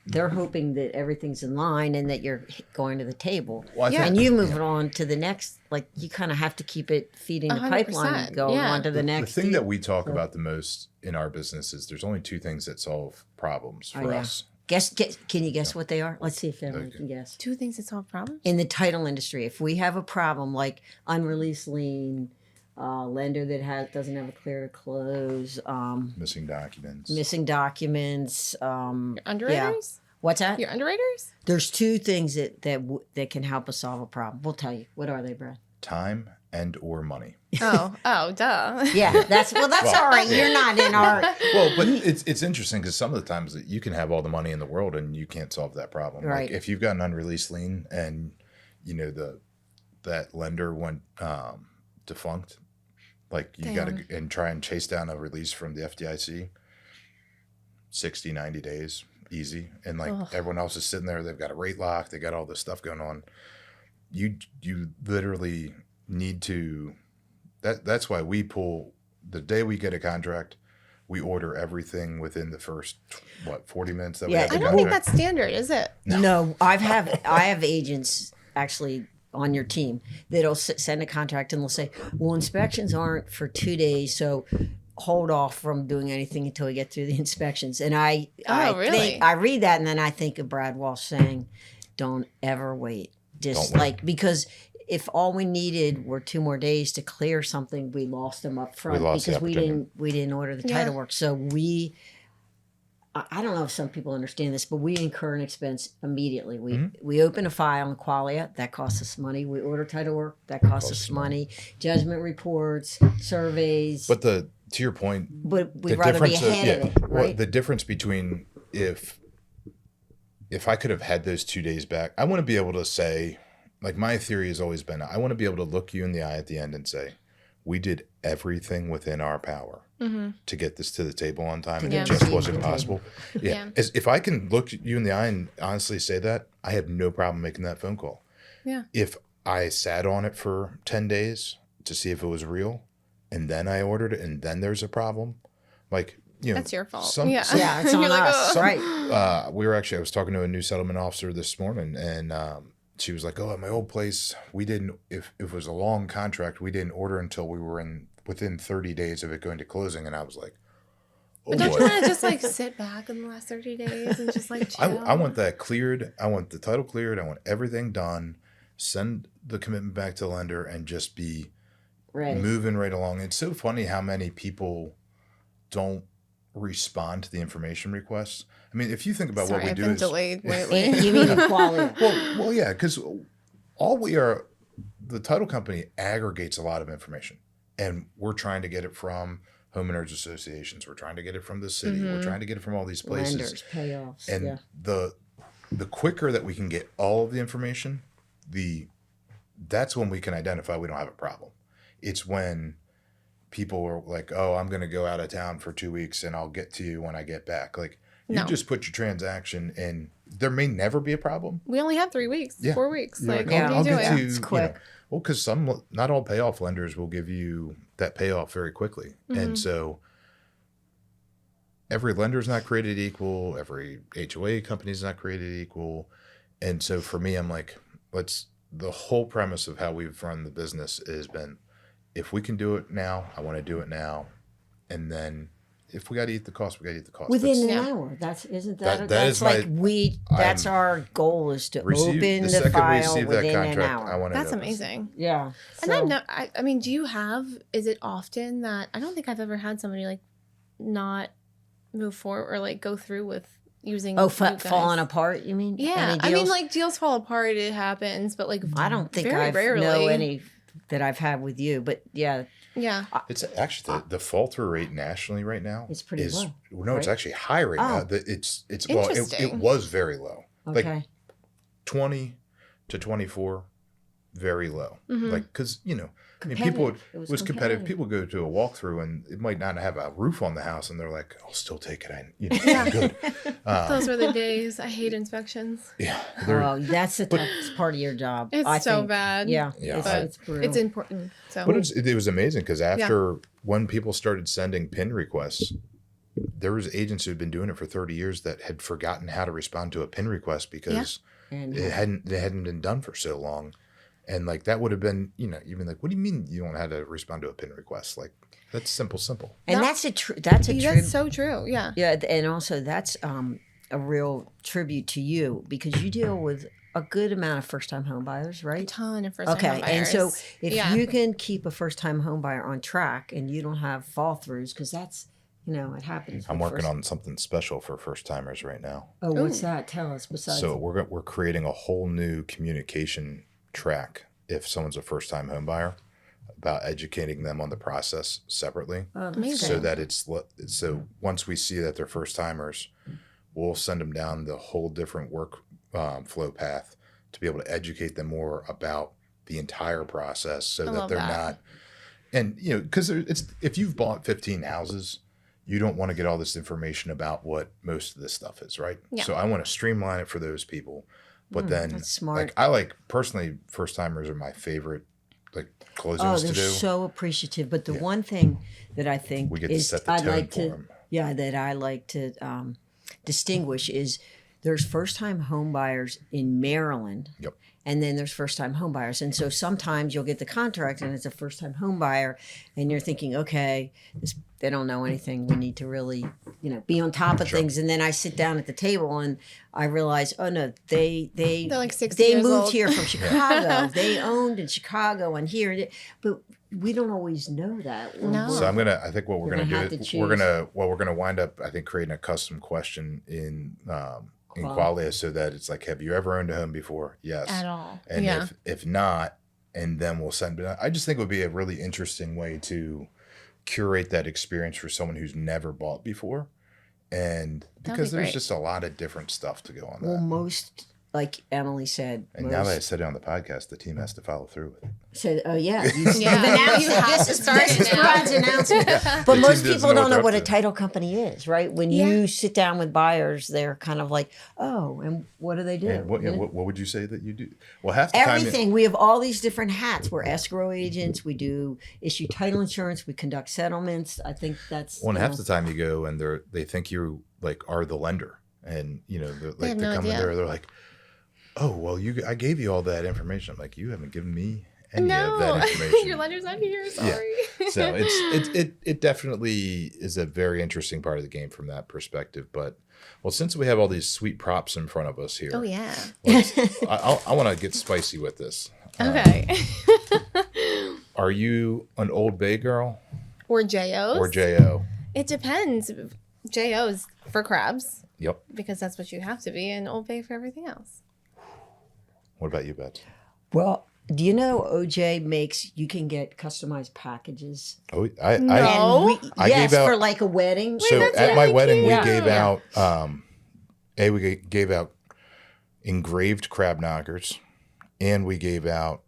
They're hoping that everything's in line and that you're going to the table. Well, I Yeah. think- And you move it on to the next. Like you kind of have to keep it feeding the 100%, pipeline, going yeah. on to the next. The thing deal. that we talk about the most in our business is there's only 2 things that solve problems for yeah. us. guess. Can you guess what they are? Let's see if everyone Okay. can guess. Two things that solve problems. In the title industry, if we have a problem like unreleased lien, lender that doesn't have a clear to close, Missing documents. missing documents, Your underwriters? what's that? Your underwriters? There's 2 things that can help us solve a problem. We'll tell you. What are they, Brad? Time and or money. Oh, duh. Yeah, that's all right. yeah. You're not in our Well, but it's interesting because some of the times that you can have all the money in the world and you can't solve that problem. Right. Like if you've got an unreleased lien and you know that lender went defunct, like you got to and try and chase down a release from the FDIC. 60, 90 days, easy, and like everyone else is sitting there. They've got a rate lock. They got all this stuff going on. You literally need to. That's why we pull the day we get a contract. We order everything within the first 40 minutes that we have the I don't contract. think that's standard, is it? No, I have agents actually on your team that'll send a contract and they'll say, well, inspections aren't for 2 days, so hold off from doing anything until we get through the inspections. And I really? I read that and then I think of Brad Walsh saying, don't ever wait. Just Don't wait. like, because if all we needed were 2 more days to clear something, we lost them up front lost the because we opportunity. didn't order the Yeah. title work. So I don't know if some people understand this, but we incur an expense immediately. We open a file in Qualia, that costs us money. We order title work, that costs us money. Judgment reports, surveys. But to your point, But we'd the rather be difference of- ahead of it, well, right? the difference between if I could have had those 2 days back, I want to be able to say, like my theory has always been, I want to be able to look you in the eye at the end and say, we did everything within our power to get this to the table on time, and Yeah. it just Yeah. wasn't possible. Yeah. If I can look you in the eye and honestly say that, I have no problem making that phone call. Yeah. If I sat on it for 10 days to see if it was real, and then I ordered it, and then there's a problem, like, you know, That's your fault. some- Yeah. Yeah, it's on You're like, us, "Ugh." right? I was talking to a new settlement officer this morning, and she was like, "Oh, at my old place, we didn't. If it was a long contract, we didn't order until we were within 30 days of it going to closing." And I was like, "Oh But don't boy." you want to just like sit back in the last 30 days and just like chill? I want that cleared. I want the title cleared. I want everything done. Send the commitment back to the lender and just be Right. moving right along. It's so funny how many people don't respond to the information requests. I mean, if you think about Sorry, what we I've do been is delayed And lately. you mean in Qualia? well, yeah, because the title company aggregates a lot of information, and we're trying to get it from homeowners associations. We're trying to get it from the city. We're trying to get it from all these places. Lenders, payoffs. And yeah. the quicker that we can get all of the information, that's when we can identify we don't have a problem. It's when people are like, "Oh, I'm going to go out of town for 2 weeks and I'll get to you when I get back." Like, you No. just put your transaction in. There may never be a problem. We only have 3 weeks, Yeah. 4 weeks. You're Like, Yeah, what are I'll you get doing? to you. It's You know, quick. well, because not all payoff lenders will give you that payoff very quickly, and so every lender is not created equal. Every HOA company is not created equal, and so for me, I'm like, the whole premise of how we've run the business has been, if we can do it now, I want to do it now, and then if we got to eat the cost, we got to eat the cost. Within an Yeah. hour. That's That that's is like my- that's our goal is to open the second we file receive that within an contract, I hour. want to. That's amazing. Yeah. And So- I've no, I mean, do you have, is it often that, I don't think I've ever had somebody like not move forward or like go through with using you guys. falling apart, you mean? Yeah. Any I mean, deals? like deals fall apart, it happens, but like I don't think very I rarely. know any that I've had with you, but yeah, Yeah. It's actually the fall through rate nationally right now. It's pretty is, low, No, it's right? actually high right now. Oh. It's well, it Interesting. was very low. okay. Like 20 to 24, very low. Mhm. Like because I mean, people Competitive. It it was competitive. People go to a walkthrough and it might not have a roof on the house, and they're like, "I'll still take it. I'm good." Those were the days. I hate inspections. Yeah, they're- Oh, that's the toughest part of your job. It's I so think. bad. Yeah, Yeah. it's brutal. It's important. So But it was amazing because after when people started sending PIN requests, there was agents who had been doing it for 30 years that had forgotten how to respond to a PIN request because and it hadn't been done for so long, and like that would have been you've been like, what do you mean you don't know how to respond to a PIN request? Like that's simple. and That- that's a that's a that's tribute. so true. Yeah. Yeah, and also that's a real tribute to you because you deal with a good amount of first-time home buyers, A right? ton of first time Okay, and so if Yeah. you can keep a first-time home buyer on track and you don't have fall throughs, because that's it happens. I'm with working first- on something special for first timers right now. Oh, what's Ooh. that? Tell us. Besides, So we're creating a whole new communication track if someone's a first time home buyer. about educating them on the process separately, Oh, that's Amazing. so that so once we see that they're first timers, we'll send them down the whole different work flow path to be able to educate them more about the entire process, so I that love they're that. not, and because it's, if you've bought 15 houses, you don't want to get all this information about what most of this stuff is, right? Yeah. So I want to streamline it for those people. But then, that's smart. like, I like personally, first timers are my favorite, like, closings Oh, to they're do. so appreciative. But the Yeah. one thing that I think We get to is set the I'd tone like for to, 'em. yeah, that I like to distinguish is there's first time home buyers in Maryland. Yep. And then there's first time home buyers. And so sometimes you'll get the contract and it's a first time home buyer and you're thinking, okay, they don't know anything. We need to really, be on top of Sure. things. And then I sit down at the table and I realize, oh no, they They're like 60 they years moved old. here from Chicago. They owned in Chicago and here, but we don't always know that. No. So I think what we're You're gonna gonna have do to is choose. we're gonna wind up, I think, creating a custom question in Qualia, so that it's like, have you ever owned a home before? Yes. At all. And Yeah. if not, and then we'll send it. I just think it would be a really interesting way to curate that experience for someone who's never bought before, and That'd because be there's great. just a lot of different stuff to go on Well, that. most, like Emily said, And now that I said it on the podcast, the team has to follow through with it. said, oh yeah, Yeah, announced you it. have This to is start this it is now. Brad's announcement. The But team most doesn't people know don't what know they're what a up to. title company is, right? When Yeah. you sit down with buyers, they're kind of like, oh, and what do they do? And what, You know? what would you say that you do? Well, half the time, Everything. We have all these different hats. We're escrow agents. We do issue title insurance. We conduct settlements. I think that's. well, and you half know, the time you go and they think you like are the lender, and they're like have they no come in idea. there, they're like, oh well, I gave you all that information. I'm like, you haven't given me any of No, that information. your lender's not here. Sorry. So it definitely is a very interesting part of the game from that perspective. But well, since we have all these sweet props in front of us here, Oh yeah. I want to get spicy with this. Okay. Are you an Old Bay girl Or JOs. or Jo? It depends. JOs for crabs Yep. because that's what you have to be, and Old Bay for everything else. What about you, Beth? Well, do you know OJ makes? You can get customized packages. Oh, No. And I yes, gave out- for like a wedding. So that's at my really wedding, cute. we gave Yeah. out we gave out engraved crab knockers, and we gave out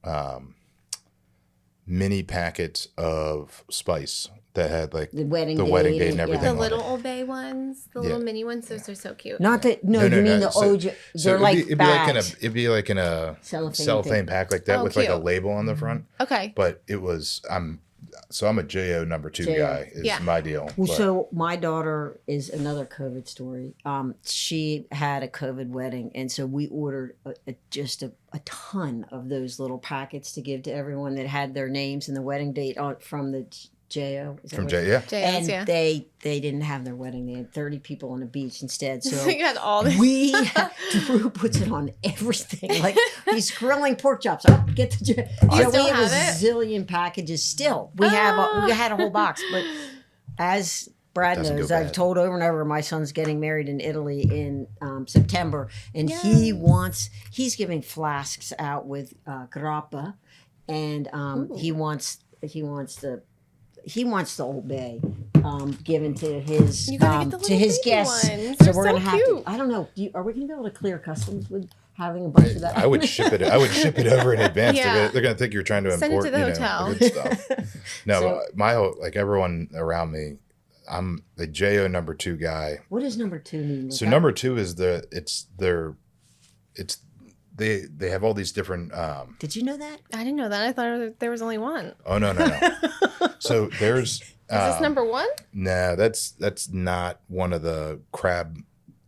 mini packets of spice that had like The wedding the date, wedding date and yeah. everything. The on little it. Old Bay ones, the Yeah. little mini ones, those are so cute. Not that no, No, no, you mean no. the So- OJ. So They're like it'd bags. be like in a Cellophane cellophane thing. pack like that Oh, with like a cute. label on the front. Okay. But it was I'm a JO number 2 JO. guy is Yeah. my deal. Well, But- so my daughter is another COVID story. She had a COVID wedding, and so we ordered just a ton of those little packets to give to everyone that had their names and the wedding date on from the JO. Is that from what- J, yeah. JOs, And yeah. they didn't have their wedding. They had 30 people on a beach instead. So So you got all this. Drew puts it on everything. Like he's grilling pork chops. Oh, get the. You So still we have have a it? zillion packages still. We had a whole box, but as Brad Doesn't go knows, I've bad. told over and over. My son's getting married in Italy in September, and Yes. he's giving flasks out with grappa, and he wants the Old Bay given to his You gotta get the to little his baby guests. ones. So They're we're so gonna have cute. to. I don't know. Are we gonna be able to clear customs with having a bunch of that? I would ship it. I would ship it over in advance. Yeah. They're gonna think you're trying to Send it import to the you know, hotel. the good stuff. No, So- my whole like everyone around me, I'm the JO number 2 guy. What does number 2 mean? So number 2 is they have all these different. Did you know that? I didn't know that. I thought there was only one. Oh no. So there's. Is this number one? No, that's not one of the crab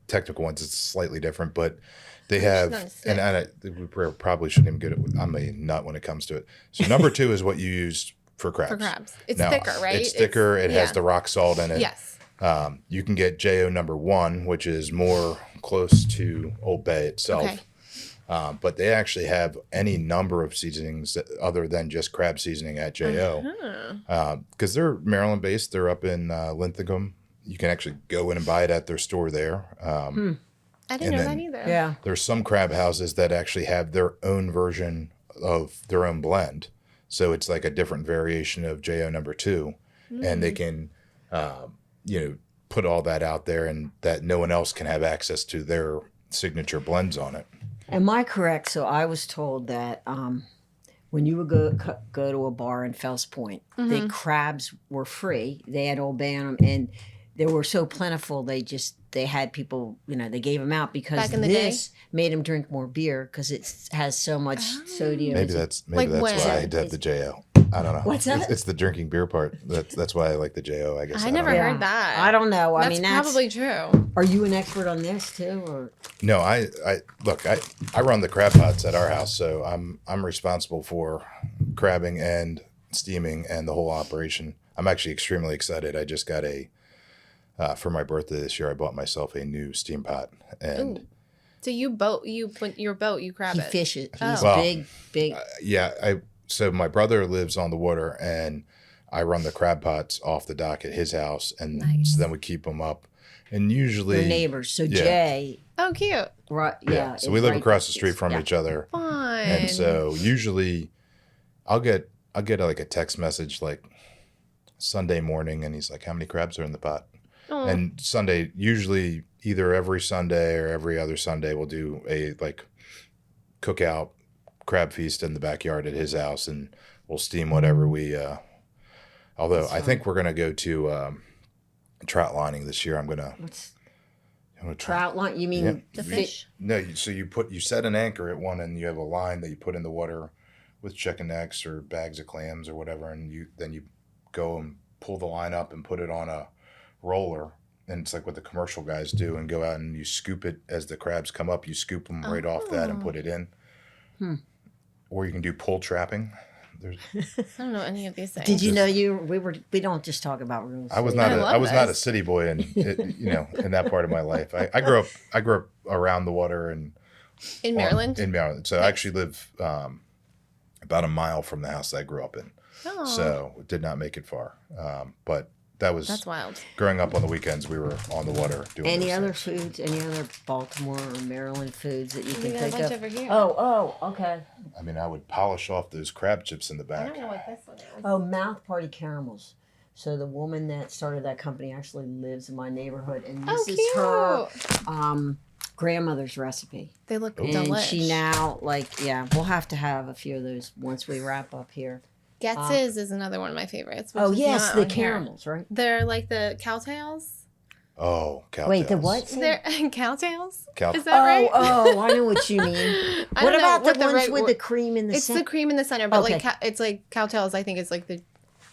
technical ones. It's slightly different, but they have, not a stick. and we probably shouldn't even get it. I'm a nut when it comes to it. So number 2 is what you use for crabs. For crabs. It's Now, thicker, right? It's thicker. It has yeah. the rock salt in it. Yes. You can get JO number 1, which is more close to Old Bay itself. Okay. But they actually have any number of seasonings other than just crab seasoning at JO. Because they're Maryland based. They're up in Linthicum. You can actually go in and buy it at their store there. I didn't And know then- that either. Yeah. There's some crab houses that actually have their own version of their own blend So it's like a different variation of JO number 2, and they can, you know, put all that out there, and that no one else can have access to their signature blends on it. Am I correct? So I was told that when you would go to a bar in Fells Point, the crabs were free. They had all banned them, and they were so plentiful. They had people, you know, they gave them out because Back in the this made them drink more beer because it has so much sodium. Maybe that's Like why when? I had to have the JO. I don't know. What's that? It's the drinking beer part. That's why I like the JO. I guess I don't never know. heard that. I don't know. That's probably true. Are you an expert on this too, or No, I look. I run the crab pots at our house, so I'm responsible for crabbing and steaming and the whole operation. I'm actually extremely excited. I just got for my birthday this year. I bought myself a new steam pot, and Ooh. So you put your boat, you crab he it. fishes? He's Oh. Well, big. yeah. So my brother lives on the water, and I run the crab pots off the dock at his house, and Nice. so then we keep them up. And usually, They're neighbors. So yeah. Jay, Oh, cute. right? yeah. Yeah. So we is live right- across the street from yeah. each other, Fun. and so usually, I'll get like a text message like Sunday morning, and he's like, "How many crabs are in the pot?" Aw. And Sunday, usually either every Sunday or every other Sunday, we'll do a like cookout crab feast in the backyard at his house, and we'll steam whatever we. Although That's I think we're gonna go to trout lining this year. I'm gonna try. Trout line? You mean Yeah. The You- fish. No, so you set an anchor at one, and you have a line that you put in the water with chicken necks or bags of clams or whatever, and you go and pull the line up and put it on a roller, and it's like what the commercial guys do, and go out and you scoop it as the crabs come up. You scoop them right off that and Oh. put it in. Hmm. Or you can do pull trapping. There's, I don't know any of these things. Did you know we don't just talk about real estate. I was not I a, love I was not a this. city boy in in that part of my life. I grew up around the water and in Maryland? In Maryland. So I actually live about a mile from the house that I grew up in. Oh, So did not make it far. But that was that's wild. growing up on the weekends. We were on the water doing Any those other things. foods? Any other Baltimore or Maryland foods that you We can got a think bunch of? over here. Oh, okay. I mean, I would polish off those crab chips in the I back. don't know what this one is. Oh, Mouth Party Caramels. So the woman that started that company actually lives in my neighborhood, and this Oh, is her cute. grandmother's recipe. They look And And delish. she now, we'll have to have a few of those once we wrap up here. Getz's is another one of my favorites. which Oh, is yes, not the on here. caramels, right? They're like the cowtails. Oh, cowtails. Wait, the what? They're cowtails. Cow- Is that right? Oh, I know what you mean. I What don't know about what the ones right with word- the cream in the It's center? the cream in the center, but Okay. it's like cowtails. I think is like the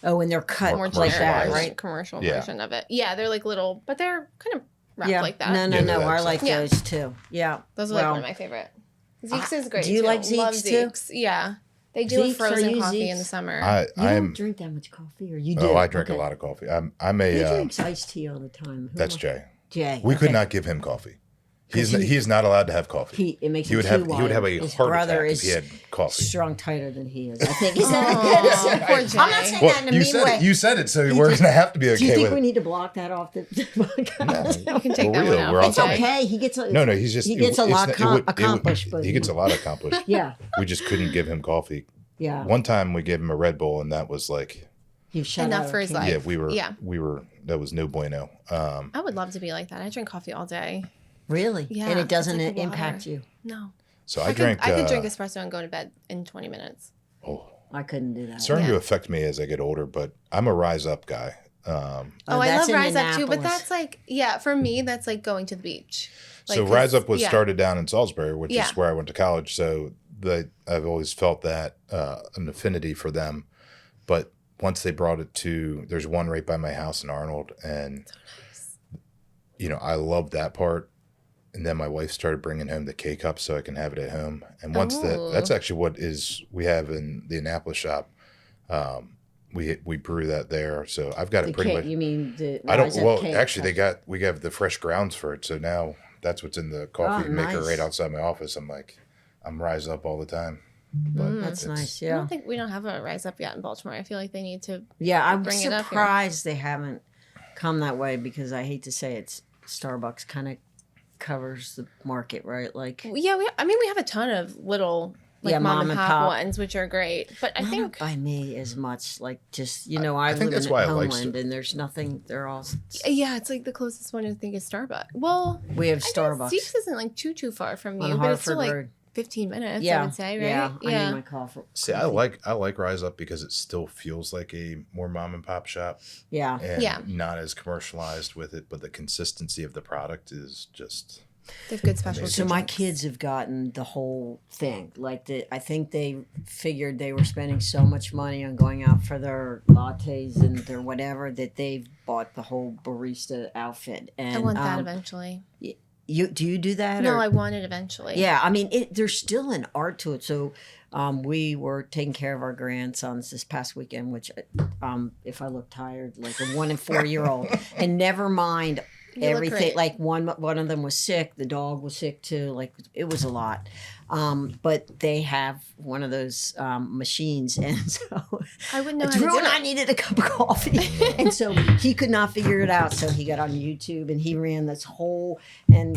Oh, and they're cut more like that, generic right? commercial Yeah. version of it. Yeah, they're like little, but they're kind of wrapped Yeah. like that. No, Yeah, no. they're I that like Yeah. those too. Yeah. Those are like Well, one of my favorite. Zeke's is great. do you too. like Love Zeke's too? Zeke's. Yeah, they do Zeke's, a are frozen you coffee in Zeke's? the summer. You I'm. don't drink that much coffee, or you do? Oh, I drink Okay. a lot of coffee. I'm a. He drinks iced tea all the time. Who That's am I- Jay. Jay. We could okay. not give him coffee. 'Cause He is not allowed to have coffee. It makes He him would too have he would have wild. a His heart brother attack is if he had coffee. strung tighter than he is. I think. Is Aw, that poor good? Jay. I'm not saying Well, that in a you mean said way. it. You said it, so He we're just- gonna have to be Do you okay think with we it. need to block that off the podcast? You can take Well, that we one will. out. We're for all It's talking- Jay. okay. He gets. No, he's just He gets a it's lot not- it would- accomplished, but He gets a lot accomplished. Yeah. We just couldn't give him coffee. Yeah. One time we gave him a Red Bull, and that was like, He shut Enough out for his King. life. yeah, we Yeah. were. That was no bueno. I would love to be like that. I drink coffee all day. Really? Yeah, And it it's doesn't like impact water. you. No, So I drank. I could drink espresso and go to bed in 20 minutes. Oh, I couldn't do that. it's starting Yeah. to affect me as I get older, but I'm a Rise Up guy. Oh, I that's love in Rise Up too, but Annapolis. that's like, yeah, for me, that's like going to the beach. Like, So 'cause- Rise Up was yeah. started down in Salisbury, which Yeah. is where I went to college. So I've always felt that an affinity for them. But once they brought it to, there's one right by my house in Arnold, and I love that part. And then my wife started bringing home the K cup so I can have it at home. And once Ooh. that's actually what we have in the Annapolis shop. We brew that there, so I've got The it pretty K, much. you mean the I don't. Rise Up Well, cake? actually, we have the fresh grounds for it. So now that's what's in the coffee Oh, maker nice. right outside my office. I'm Rise Up all the time. But That's it's- nice. I Yeah. don't think we don't have a Rise Up yet in Baltimore. I feel like they need to. Yeah, I'm Bring it up here. surprised they haven't come that way because I hate to say it's Starbucks kind of covers the market, right? Like, Yeah, we have a ton of little like Yeah, mom and pop ones, which are great. But I Not think by me as much. Like just I think live that's in why I like Homeland, and there's nothing. They're all. yeah, it's like the closest one I think is Starbucks. Well, We have I guess Starbucks Zeke's isn't like too far from on you, but it's still Hartford like Road. 15 minutes. Yeah, I would say, right? yeah. I need my coffee. See, I like Rise Up because it still feels like a more mom and pop shop Yeah. and Yeah. not as commercialized with it, but the consistency of the product is just They have good specialty. So my drinks. kids have gotten the whole thing. Like I think they figured they were spending so much money on going out for their lattes and their whatever that they've bought the whole barista outfit. And I want that eventually. You do you do that? No, or? I want it eventually. Yeah, I mean, there's still an art to it. So, we were taking care of our grandsons this past weekend, which, if I look tired, like a 1 and 4 year old, and never mind You look everything. great. Like one of them was sick. The dog was sick too. Like it was a lot. But they have one of those machines, and so I wouldn't know how Drew to and do I it. needed a cup of coffee, and so he could not figure it out. So he got on YouTube and he ran this whole and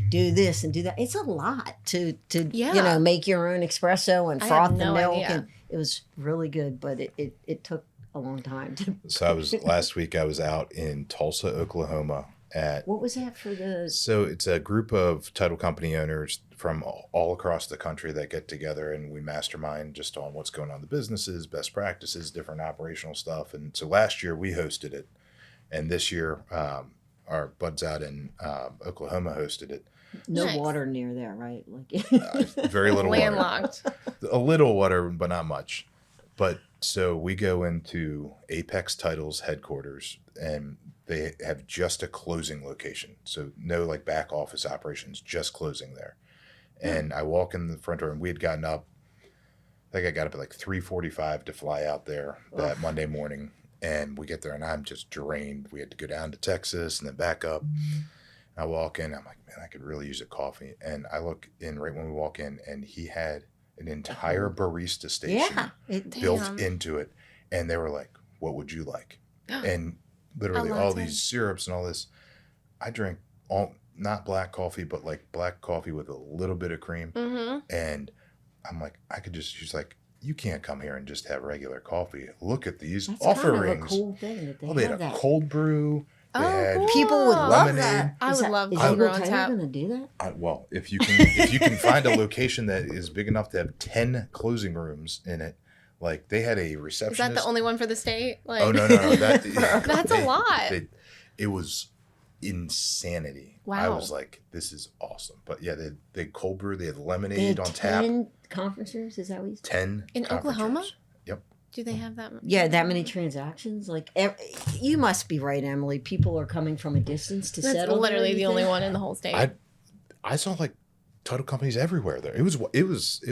do this and do that. It's a lot to Yeah. make your own espresso and I had froth the no milk, idea. and it was really good, but it took a long time. so. Last week I was out in Tulsa, Oklahoma at. What was that for the? So it's a group of title company owners from all across the country that get together and we mastermind just on what's going on in the businesses, best practices, different operational stuff. And so last year we hosted it, and this year our buds out in Oklahoma hosted it. No Nice. water near there, right? Like Very little water. Landlocked. A little water, but not much. But so we go into Apex Titles headquarters, and they have just a closing location. So no like back office operations, just closing there. And I walk in the front door, and we had gotten up. I think I got up at like 3:45 to fly out there that Monday morning. And we get there, and I'm just drained. We had to go down to Texas and then back up. I walk in, I'm like, man, I could really use a coffee. And I look in right when we walk in, and he had an entire barista station yeah, built Damn. into it. And they were like, what would you like? And literally A all latte. these syrups and all this. I drink not black coffee, but like black coffee with a little bit of cream. Mm-hmm. And I'm like, I could just, she's like, you can't come here and just have regular coffee. Look at these that's offerings. kind of a cool thing that they Oh, they have had a that. cold brew. They Oh, had cool. People would love lemonade. that. I Is would that- love is cold Eagle brew on Tiger tap. gonna do that? Well, if you can find a location that is big enough to have 10 closing rooms in it, like they had a Is receptionist. that the only one for the state? Like, Oh no. That, That's a lot. It was insanity. I Wow. was like, this is awesome. But yeah, they had cold brew. They had They lemonade had on tap. 10 conference rooms. Is that what you said? 10 In conference Oklahoma? rooms. Yep. Do they have that? Yeah, that many transactions. Like you must be right, Emily. People are coming from a distance to That's settle. literally there, the you only think? one in the whole state. I saw like title companies everywhere there. It was an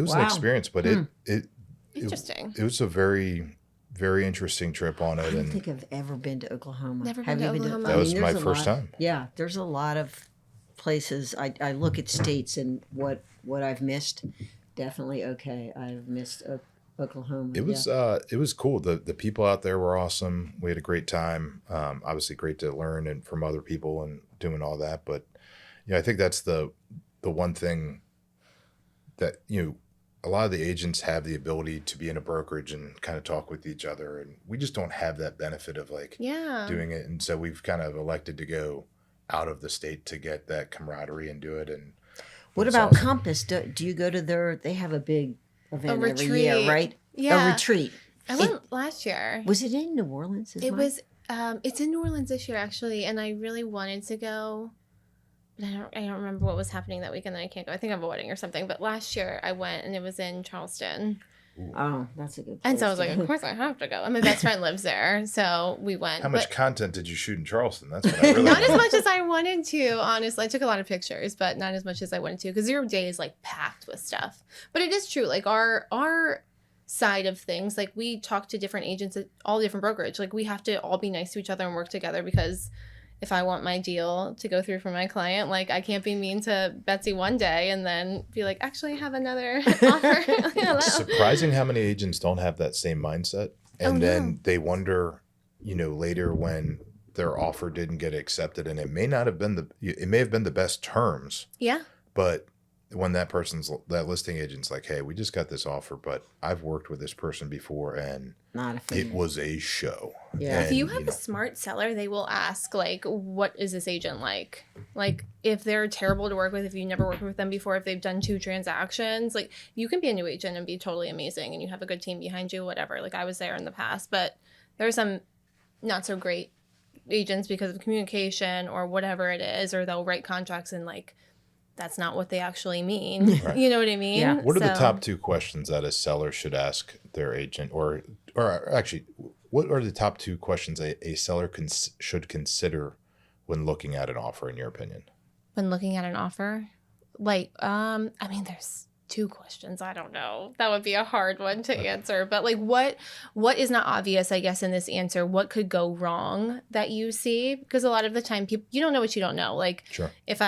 Wow. experience, but it Interesting. was a very, very interesting trip on I it. don't And think I've ever been to Oklahoma. Never Have been to you Oklahoma. that was my there's a first lot- time. Yeah, there's a lot of places. I look at states and what I've missed. Definitely okay. I've missed Oklahoma. It was cool. The people out there were awesome. We had a great time. Obviously great to learn and from other people and doing all that. But I think that's the one thing that a lot of the agents have the ability to be in a brokerage and kind of talk with each other, and we just don't have that benefit of like Yeah. doing it. And so we've kind of elected to go out of the state to get that camaraderie and do it. And What it's about awesome. Compass? Do you go to their? They have a big event every retreat. year, right? Yeah. A retreat. I went last year. Was it in New Orleans? It was. It's in New Orleans this year actually, and I really wanted to go, but I don't remember what was happening that weekend that I can't go. I think I have a wedding or something. But last year I went, and it was in Charleston, Oh, that's a good. and so I place was like, to of course I have to go. And my best friend lives there, so we went. How much But content did you shoot in Charleston? That's what I really not as want. much as I wanted to, honestly. I took a lot of pictures, but not as much as I wanted to because your day is like packed with stuff. But it is true, like our side of things, like we talk to different agents at all different brokerage. Like we have to all be nice to each other and work together because if I want my deal to go through for my client, like I can't be mean to Betsy one day and then be like, actually I have another offer. Hello. It's surprising how many agents don't have that same mindset. And then they wonder, later when their offer didn't get accepted, and it may have been the best terms, Yeah. but when that listing agent's like, hey, we just got this offer, but I've worked with this person before and Not a fan. it was a show. Yeah. If And, you have a smart seller, they will ask, like, what is this agent like? Like, if they're terrible to work with, if you never worked with them before, if they've done 2 transactions, like, you can be a new agent and be totally amazing and you have a good team behind you, whatever. Like, I was there in the past, but there are some not so great agents because of communication or whatever it is, or they'll write contracts and, like, that's not what they actually mean. Right. You know what I mean? Yeah. What are the So- top 2 questions that a seller should ask their agent, or actually, what are the top 2 questions a seller should consider when looking at an offer, in your opinion? when looking at an offer? Like, I mean, there's 2 questions. I don't know. That would be a hard one to answer. But like, what is not obvious, I guess, in this answer? What could go wrong that you see? Because a lot of the time, people, you don't know what you don't know. Like, Sure. if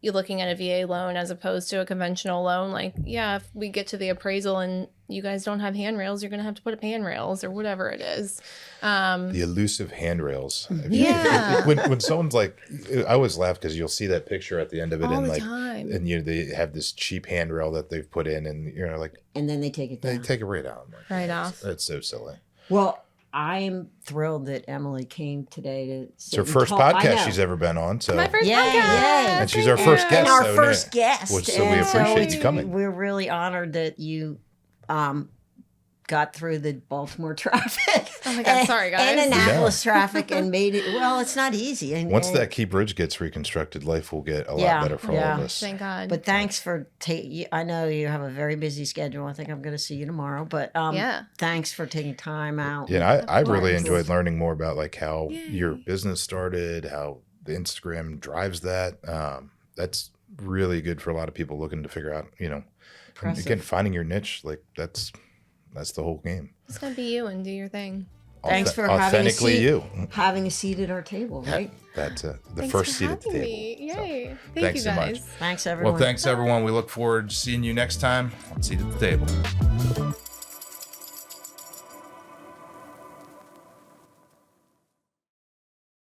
you're looking at a VA loan as opposed to a conventional loan, like, yeah, if we get to the appraisal and you guys don't have handrails, you're going to have to put up handrails or whatever it is. The elusive handrails. Yeah. when someone's like, I always laugh because you'll see that picture at the end of it, All and the like, time. and they have this cheap handrail that they've put in, and like And then they take it they down. take it right out. I'm like, Right that's- off. That's so silly. Well, I'm thrilled that Emily came today to It's sit her and first talk. I podcast know. she's ever been on. So My first Yay, podcast. yay. And she's Thank our first you. guest. And our so, first yeah. guest. Which- so we And appreciate you coming. We're really honored that you got through the Baltimore traffic. Oh my God, sorry, guys. And Annapolis traffic and made it, well, it's not easy. And, Once and- that Key Bridge gets reconstructed, life will get a lot Yeah, better for all yeah. of us. Thank God. But thanks for I know you have a very busy schedule. I think I'm going to see you tomorrow. But Yeah. thanks for taking time out. Yeah, I really course. enjoyed learning more about like how Yay. your business started, how the Instagram drives that. That's really good for a lot of people looking to figure out, and Impressive. again, finding your niche. Like that's the whole game. Just gonna be you and do your thing. Thanks for having a authentically seat. you. Having a seat at our table, right? That's the Thanks first for seat at the having table. me. So, Yay. Thank thanks you so much. guys. Thanks, everyone. well, thanks everyone. We look forward to seeing you next time on Seat at the Table.